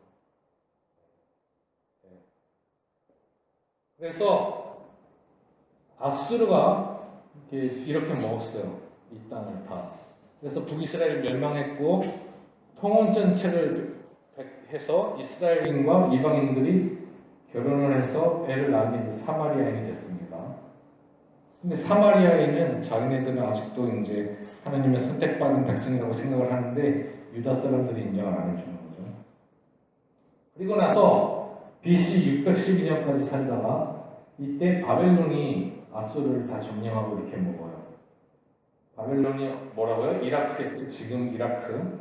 그래서 아수르가 이렇게 먹었어요. 이 땅을 다. 그래서 북이스라엘 멸망했고 통원 전체를 해서 이스라엘인과 이방인들이 결혼을 해서 애를 낳은 사마리아인이 됐습니다. 근데 사마리아인은 자기네들은 아직도 이제 하나님의 선택받은 백성이라고 생각을 하는데 유다 사람들이 인정을 안 해주는 거죠. 그리고 나서 BC 612년까지 살다가 이때 바벨론이 아수르를 다 점령하고 이렇게 먹어요. 바벨론이 뭐라고요? 이라크였죠. 지금 이라크.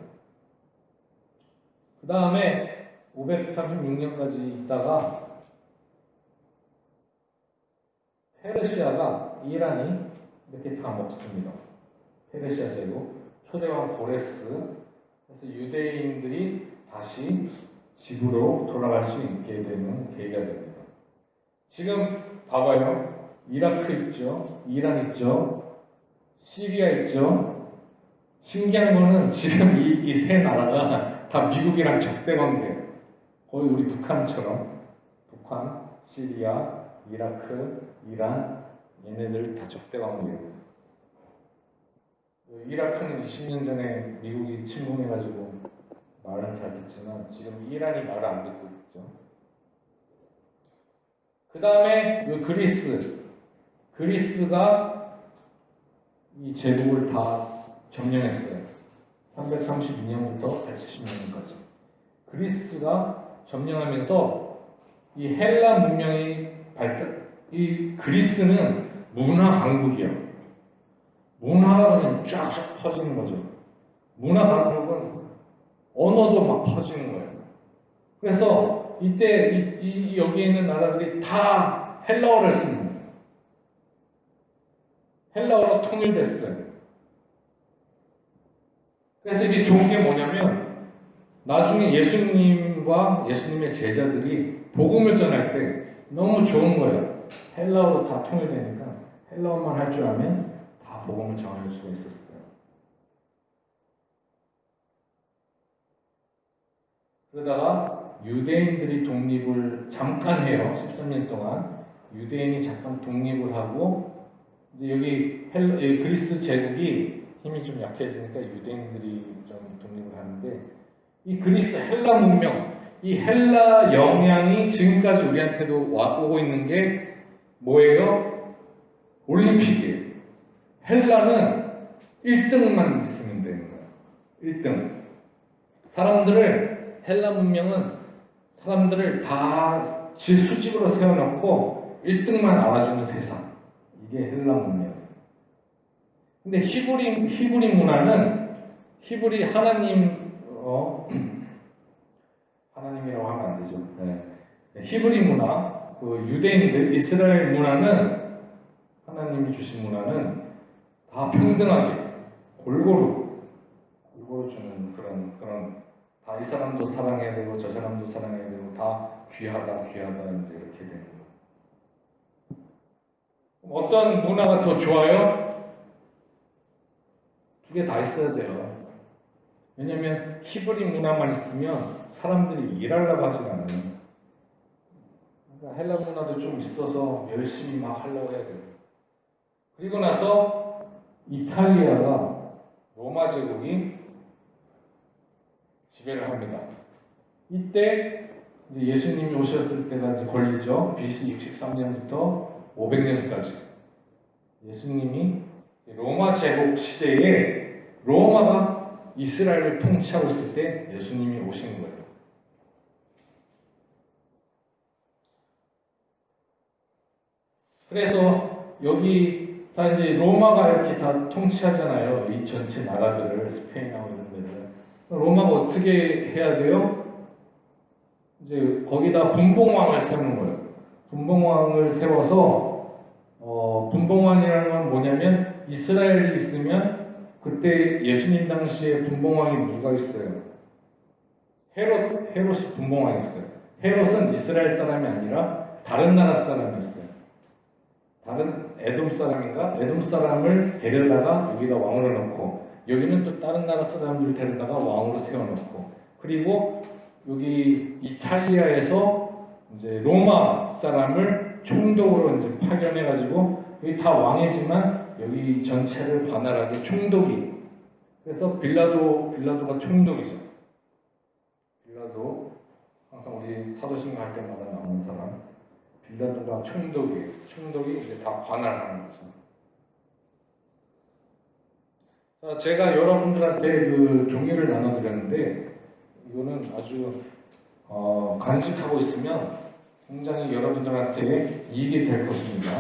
그 다음에 536년까지 있다가 페르시아가 이란이 이렇게 다 먹습니다. 페르시아 제국, 초대왕 고레스. 그래서 유대인들이 다시 집으로 돌아갈 수 있게 되는 계기가 됩니다. 지금 봐봐요. 이라크 있죠, 이란 있죠, 시리아 있죠. 신기한 거는 지금 이 세 나라가 다 미국이랑 적대 관계예요. 거의 우리 북한처럼. 북한, 시리아, 이라크, 이란, 얘네들 다 적대 관계예요. 이라크는 20년 전에 미국이 침공해가지고 말은 잘 듣지만 지금 이란이 말을 안 듣고 있죠. 그 다음에 그리스가 이 제국을 다 점령했어요. 332년부터 170년까지. 그리스가 점령하면서 이 헬라 문명이 이 그리스는 문화 강국이야. 문화가 그냥 쫙쫙 퍼지는 거죠. 문화 강국은 언어도 막 퍼지는 거예요. 그래서 이때 여기에 있는 나라들이 다 헬라어를 쓰는 거예요. 헬라어로 통일됐어요. 그래서 이게 좋은 게 뭐냐면 나중에 예수님 예수님과 예수님의 제자들이 복음을 전할 때 너무 좋은 거예요. 헬라어로 다 통일되니까 헬라어만 할 줄 알면 다 복음을 전할 수가 있었어요. 그러다가 유대인들이 독립을 잠깐 해요. 13년 동안 유대인이 잠깐 독립을 하고 이제 여기 그리스 제국이 힘이 좀 약해지니까 유대인들이 좀 독립을 하는데 이 그리스 헬라 문명, 이 헬라 영향이 지금까지 우리한테도 오고 있는 게 뭐예요? 올림픽이에요. 헬라는 1등만 있으면 되는 거예요. 1등. 헬라 문명은 사람들을 다 수직으로 세워놓고 1등만 알아주는 세상. 이게 헬라 문명. 근데 히브리 문화는 히브리 하나님이라고 하면 안 되죠. 네. 히브리 문화, 그 유대인들, 이스라엘 문화는 하나님이 주신 문화는 다 평등하게 골고루 주는 그런 다 이 사람도 사랑해야 되고 저 사람도 사랑해야 되고 다 귀하다 이제 이렇게 되는 거. 어떤 문화가 더 좋아요? 두 개 다 있어야 돼요. 왜냐면 히브리 문화만 있으면 사람들이 일하려고 하진 않아요. 그러니까 헬라 문화도 좀 있어서 열심히 막 하려고 해야 돼요. 그리고 나서 이탈리아가 로마 제국이 지배를 합니다. 이때 이제 예수님이 오셨을 때가 이제 걸리죠. BC 63년부터 500년까지 예수님이 로마 제국 시대에 로마가 이스라엘을 통치하고 있을 때 예수님이 오신 거예요. 그래서 여기 다 이제 로마가 이렇게 다 통치하잖아요. 이 전체 나라들을 스페인하고 이런 데를. 로마가 어떻게 해야 돼요? 이제 거기다 분봉왕을 세우는 거예요. 분봉왕을 세워서 분봉왕이라는 건 뭐냐면 이스라엘이 있으면 그때 예수님 당시에 분봉왕이 누가 있어요? 헤롯이 분봉왕이 있어요. 헤롯은 이스라엘 사람이 아니라 다른 나라 사람이 있어요. 다른 에돔 사람인가? 에돔 사람을 데려다가 여기다 왕으로 놓고 여기는 또 다른 나라 사람들을 데려다가 왕으로 세워놓고 그리고 여기 이탈리아에서 이제 로마 사람을 총독으로 이제 파견해가지고 여기 다 왕이지만 여기 전체를 관할하게 총독이 그래서 빌라도가 총독이죠. 빌라도 항상 우리 사도신경 할 때마다 나오는 사람 빌라도가 총독이에요. 총독이 이제 다 관할하는 거죠. 자, 제가 여러분들한테 그 종이를 나눠드렸는데 이거는 아주 간직하고 있으면 굉장히 여러분들한테 이익이 될 것입니다.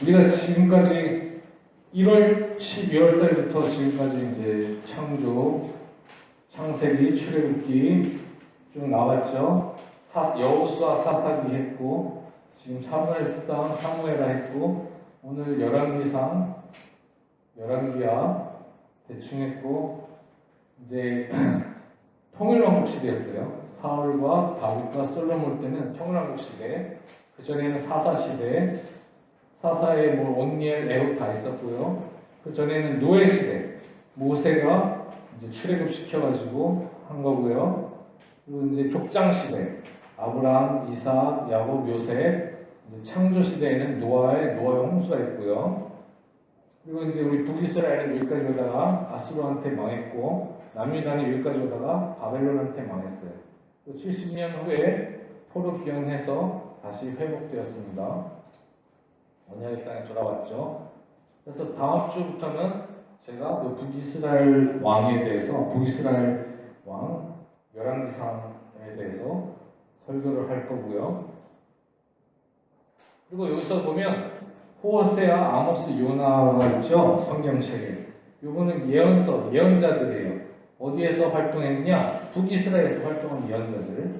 우리가 지금까지 1월, 12월 달부터 지금까지 이제 창조, 창세기, 출애굽기 쭉 나왔죠. 여호수아 사사기 했고 지금 사무엘상 사무엘하 했고 오늘 열왕기상 열왕기야 대충 했고 이제 통일왕국 시대였어요. 사울과 다윗과 솔로몬 때는 통일왕국 시대. 그 전에는 사사 시대. 사사에 뭐 온니엘, 에훗 다 있었고요. 그 전에는 노예 시대. 모세가 이제 출애굽 시켜가지고 한 거고요. 그리고 이제 족장 시대. 아브라함, 이삭, 야곱, 요셉. 이제 창조 시대에는 노아의 홍수가 있고요. 그리고 이제 우리 북이스라엘은 여기까지 오다가 아수르한테 망했고 남유다는 여기까지 오다가 바벨론한테 망했어요. 70년 후에 포로 귀환해서 다시 회복되었습니다. 언약의 땅에 돌아왔죠. 그래서 다음 주부터는 제가 그 북이스라엘 왕에 대해서 북이스라엘 왕 열왕기상에 대해서 설교를 할 거고요. 그리고 여기서 보면 호세아, 아모스, 요나가 있죠. 성경책에. 요거는 예언서, 예언자들이에요. 어디에서 활동했냐? 북이스라엘에서 활동한 예언자들.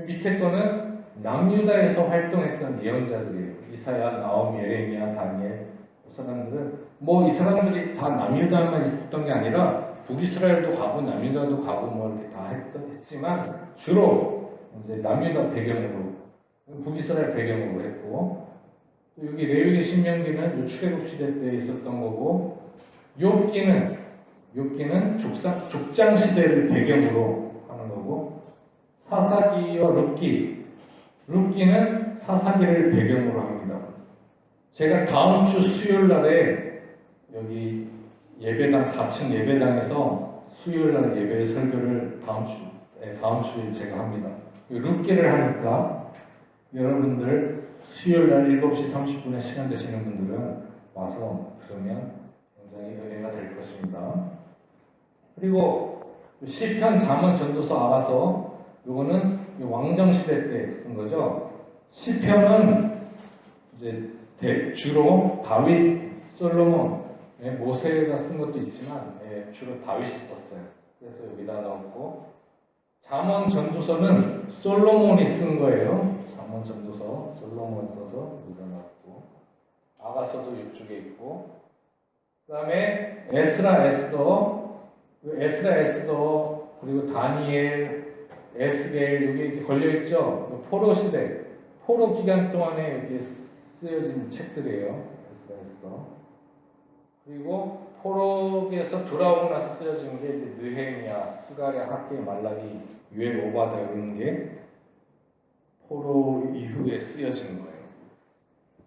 밑에 거는 남유다에서 활동했던 예언자들이에요. 이사야, 나홈, 예레미야, 다니엘. 그 사람들은 뭐 이 사람들이 다 남유다만 있었던 게 아니라 북이스라엘도 가고 남유다도 가고 뭐 이렇게 다 했지만 주로 이제 남유다 배경으로 북이스라엘 배경으로 했고 또 여기 레위기 신명기는 요 출애굽 시대 때 있었던 거고 욥기는 족장 시대를 배경으로 하는 거고 사사기와 룻기는 사사기를 배경으로 합니다. 제가 다음 주 수요일 날에 여기 예배당 4층 예배당에서 수요일 날 예배 설교를 다음 주에 제가 합니다. 룻기를 하니까 여러분들 수요일 날 7시 30분에 시간 되시는 분들은 와서 들으면 굉장히 은혜가 될 것입니다. 그리고 시편, 잠언, 전도서, 아가서 요거는 왕정 시대 때 쓴 거죠. 시편은 이제 주로 다윗, 솔로몬, 모세가 쓴 것도 있지만 주로 다윗이 썼어요. 그래서 여기다 넣었고 잠언, 전도서는 솔로몬이 쓴 거예요. 잠언, 전도서 솔로몬이 써서 여기다 넣었고 아가서도 이쪽에 있고 그 다음에 에스라, 에스더 그리고 다니엘, 에스겔 여기 이렇게 걸려있죠. 포로 시대, 포로 기간 동안에 이렇게 쓰여진 책들이에요. 에스더 그리고 포로에서 돌아오고 나서 쓰여진 게 이제 느헤미야, 스가랴, 학개, 말라기, 유엘, 오바다 이런 게 포로 이후에 쓰여진 거예요.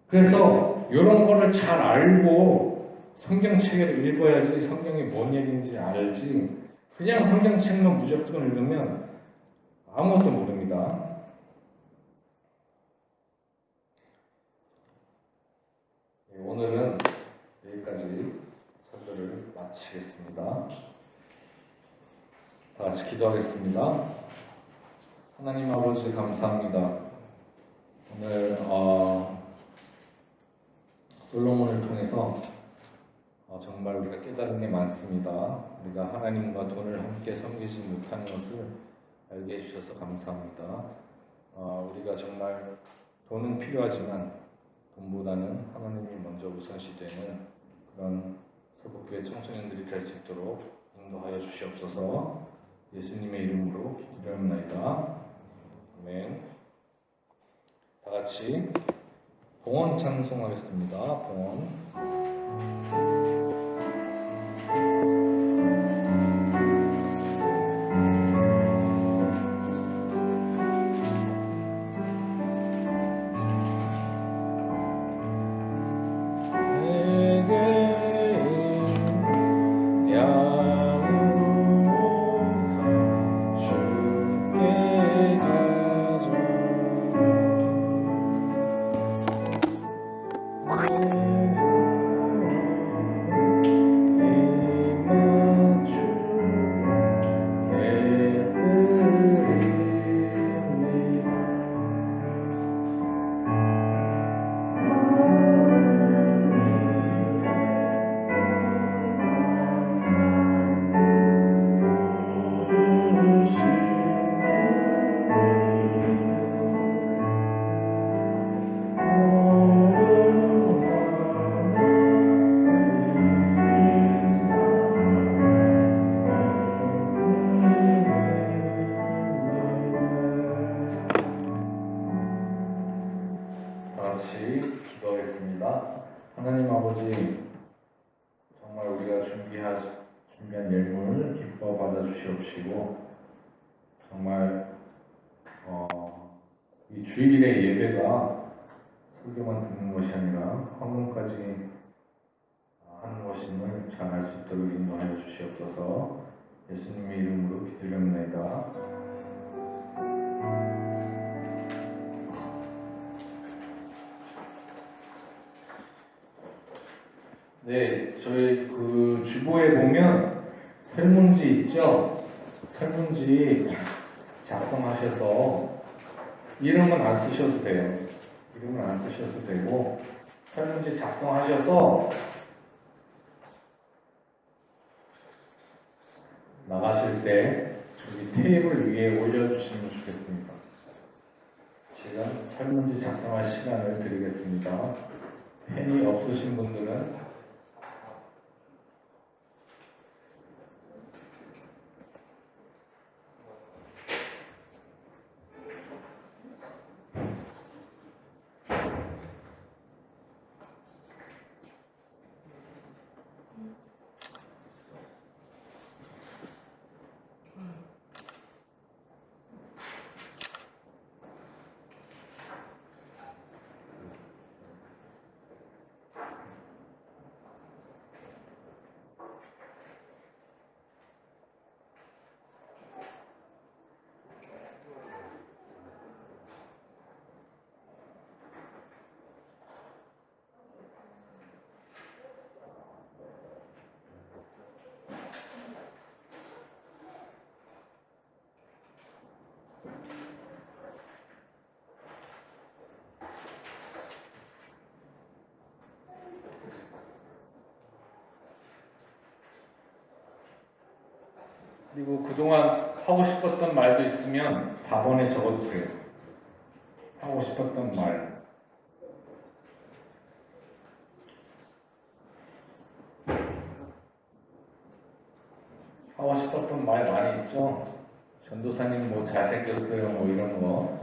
그래서 이런 거를 잘 알고 성경책을 읽어야지 성경이 뭔 얘기인지 알지 그냥 성경책만 무조건 읽으면 아무것도 모릅니다. 오늘은 여기까지 설교를 마치겠습니다. 다 같이 기도하겠습니다. 하나님 아버지 감사합니다. 오늘 솔로몬을 통해서 정말 우리가 깨달은 게 많습니다. 우리가 하나님과 돈을 함께 섬기지 못하는 것을 알게 해주셔서 감사합니다. 우리가 정말 돈은 필요하지만 돈보다는 하나님이 먼저 우선시되는 그런 서북교회 청소년들이 될 수 있도록 인도하여 주시옵소서. 예수님의 이름으로 기도합나이다. 아멘. 다 같이 봉헌 찬송하겠습니다. 봉헌. 기도하겠습니다. 하나님 아버지, 정말 우리가 준비한 예물을 기뻐 받아 주시옵시고, 정말 이 주일의 예배가 설교만 듣는 것이 아니라 헌금까지 하는 것임을 잘 알 수 있도록 인도하여 주시옵소서. 예수님의 이름으로 기도드립니다. 네, 저희 그 주보에 보면 설문지 있죠? 설문지 작성하셔서 이름은 안 쓰셔도 돼요. 이름은 안 쓰셔도 되고 설문지 작성하셔서 나가실 때 저기 테이블 위에 올려주시면 좋겠습니다. 지금 설문지 작성할 시간을 드리겠습니다. 펜이 없으신 분들은 그리고 그동안 하고 싶었던 말도 있으면 4번에 적어주세요. 하고 싶었던 말. 하고 싶었던 말 많이 있죠? 전도사님 뭐 잘생겼어요 뭐 이런 거.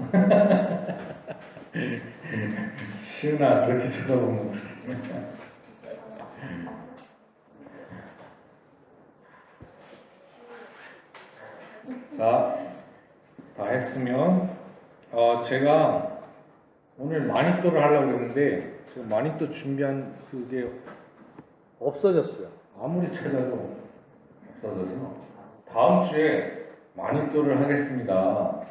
시은아 그렇게 쳐다보면 어떡해. 자, 다 했으면 제가 오늘 마니또를 하려고 했는데 제가 마니또 준비한 그게 없어졌어요. 아무리 찾아도 없어져서 다음 주에 마니또를 하겠습니다.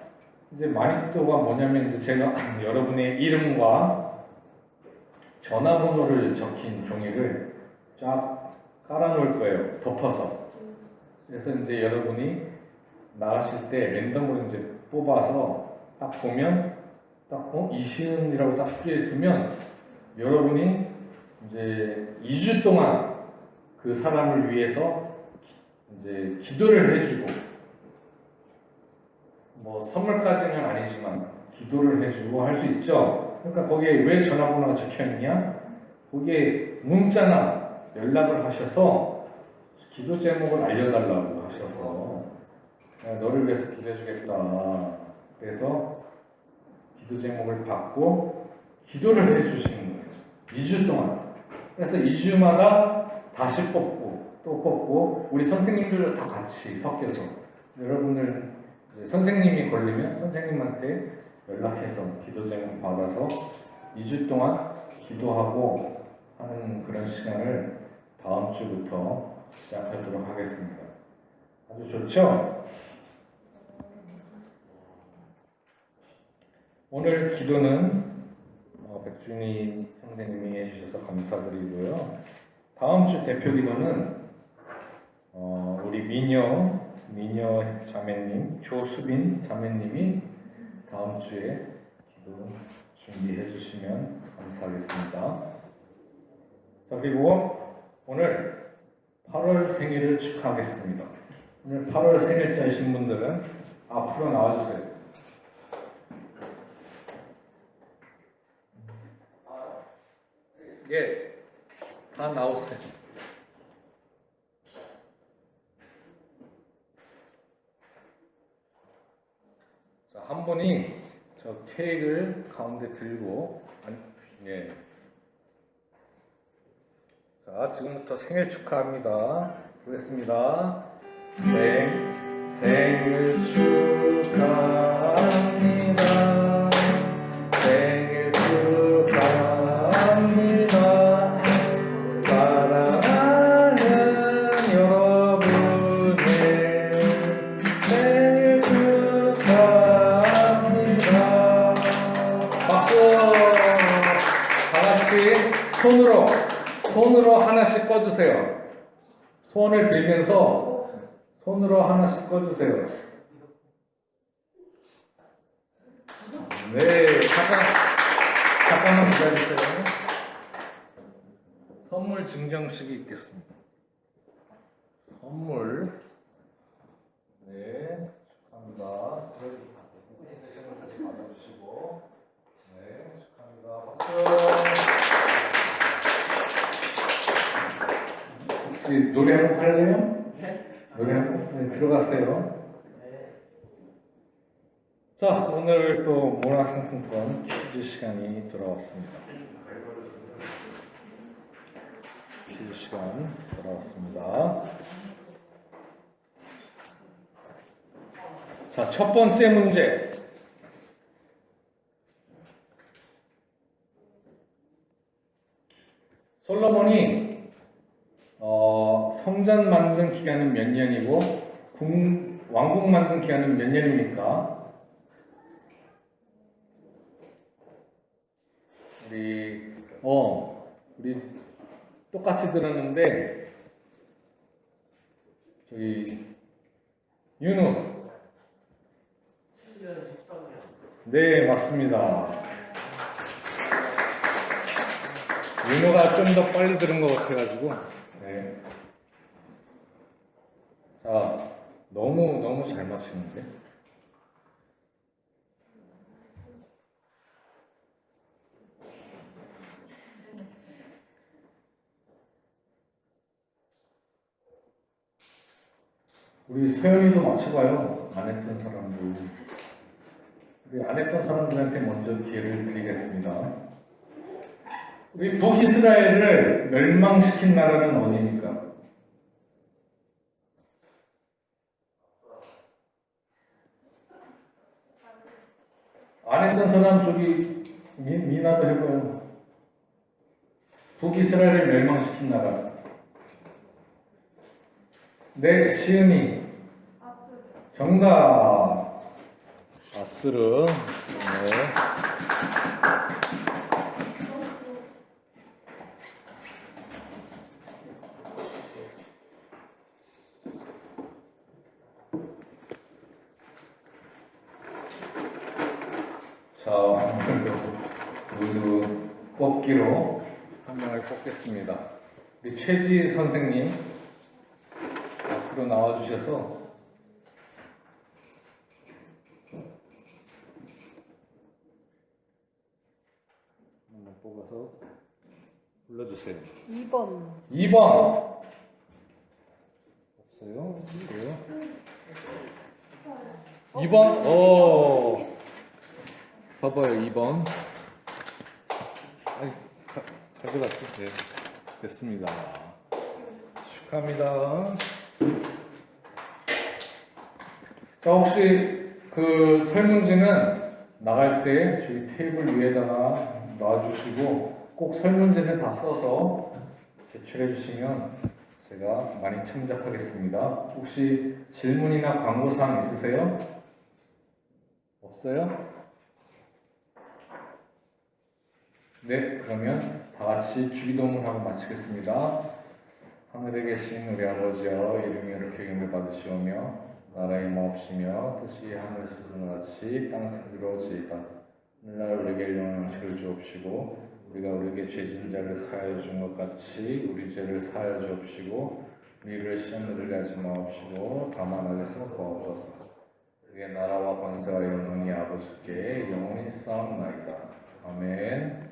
이제 마니또가 뭐냐면 이제 제가 여러분의 이름과 전화번호를 적힌 종이를 쫙 깔아놓을 거예요. 덮어서. 그래서 이제 여러분이 나가실 때 랜덤으로 이제 뽑아서 딱 보면 딱 이시은이라고 딱 쓰여 있으면 여러분이 이제 2주 동안 그 사람을 위해서 이제 기도를 해주고 뭐 선물까지는 아니지만 기도를 해주고 할 수 있죠. 그러니까 거기에 왜 전화번호가 적혀 있냐? 거기에 문자나 연락을 하셔서 기도 제목을 알려달라고 하셔서 너를 위해서 기도해주겠다. 그래서 기도 제목을 받고 기도를 해주시는 거예요. 2주 동안. 그래서 2주마다 다시 뽑고 또 뽑고 우리 선생님들도 다 같이 섞여서 여러분들 선생님이 걸리면 선생님한테 연락해서 기도 제목 받아서 2주 동안 기도하고 하는 그런 시간을 다음 주부터 시작하도록 하겠습니다. 아주 좋죠? 오늘 기도는 백준희 선생님이 해주셔서 감사드리고요. 다음 주 대표 기도는 우리 미녀 자매님, 조수빈 자매님이 다음 주에 기도 준비해 주시면 감사하겠습니다. 자, 그리고 오늘 8월 생일을 축하하겠습니다. 오늘 8월 생일자이신 분들은 앞으로 나와주세요. 예, 다 나오세요. 자, 한 분이 저 케이크를 가운데 들고, 예. 자, 지금부터 생일 축하합니다. 보겠습니다. 생일 축하합니다. 생일 축하합니다. 사랑하는 여러분의 생일 축하합니다. 박수! 다 같이 손으로 하나씩 꺼주세요. 손을 빌면서 손으로 하나씩 꺼주세요. 네, 잠깐만 기다리세요. 선물 증정식이 있겠습니다. 선물. 네, 축하합니다. 같이 받아주시고. 네, 축하합니다. 박수. 혹시 노래 한 곡 할래요? 노래 한 곡? 네, 들어가세요. 자, 오늘 또 문화상품권 퀴즈 시간이 돌아왔습니다. 퀴즈 시간 돌아왔습니다. 자, 첫 번째 문제. 솔로몬이 성전 만든 기간은 몇 년이고 왕궁 만든 기간은 몇 년입니까? 우리 똑같이 들었는데 저기 윤우. 네, 맞습니다. 윤호가 좀 더 빨리 들은 것 같아가지고. 네. 자, 너무 잘 맞히는데. 우리 서연이도 맞춰봐요. 안 했던 사람들. 우리 안 했던 사람들한테 먼저 기회를 드리겠습니다. 우리 북이스라엘을 멸망시킨 나라는 어디입니까? 안 했던 사람 저기 미나도 해봐요. 북이스라엘을 멸망시킨 나라. 네, 시은이. 정답. 아스르. 네. 자, 오늘도 모두 뽑기로 한 명을 뽑겠습니다. 우리 최지 선생님 앞으로 나와주셔서 한명 뽑아서 불러주세요. 2번. 2번 없어요? 없어요? 2번? 오 봐봐요. 2번 아니 가져갔어. 네 됐습니다. 축하합니다. 자, 혹시 그 설문지는 나갈 때 저희 테이블 위에다가 놔주시고 꼭 설문지는 다 써서 제출해 주시면 제가 많이 참작하겠습니다. 혹시 질문이나 광고사항 있으세요? 없어요? 네, 그러면 다 같이 주기도문을 하고 마치겠습니다. 하늘에 계신 우리 아버지여, 이름이 이렇게 영을 받으시오며 나라의 마옵시며 뜻이 하늘에서도 같이 땅에서 이루어지이다. 오늘날 우리에게 일용할 양식을 주옵시고 우리가 우리에게 죄진 자를 사하여 준 것 같이 우리 죄를 사하여 주옵시고 우리를 시험에 들게 하지 마옵시고 다만 악에서 구하옵소서. 그의 나라와 권세와 영광이 아버지께 영원히 쌓옵나이다. 아멘.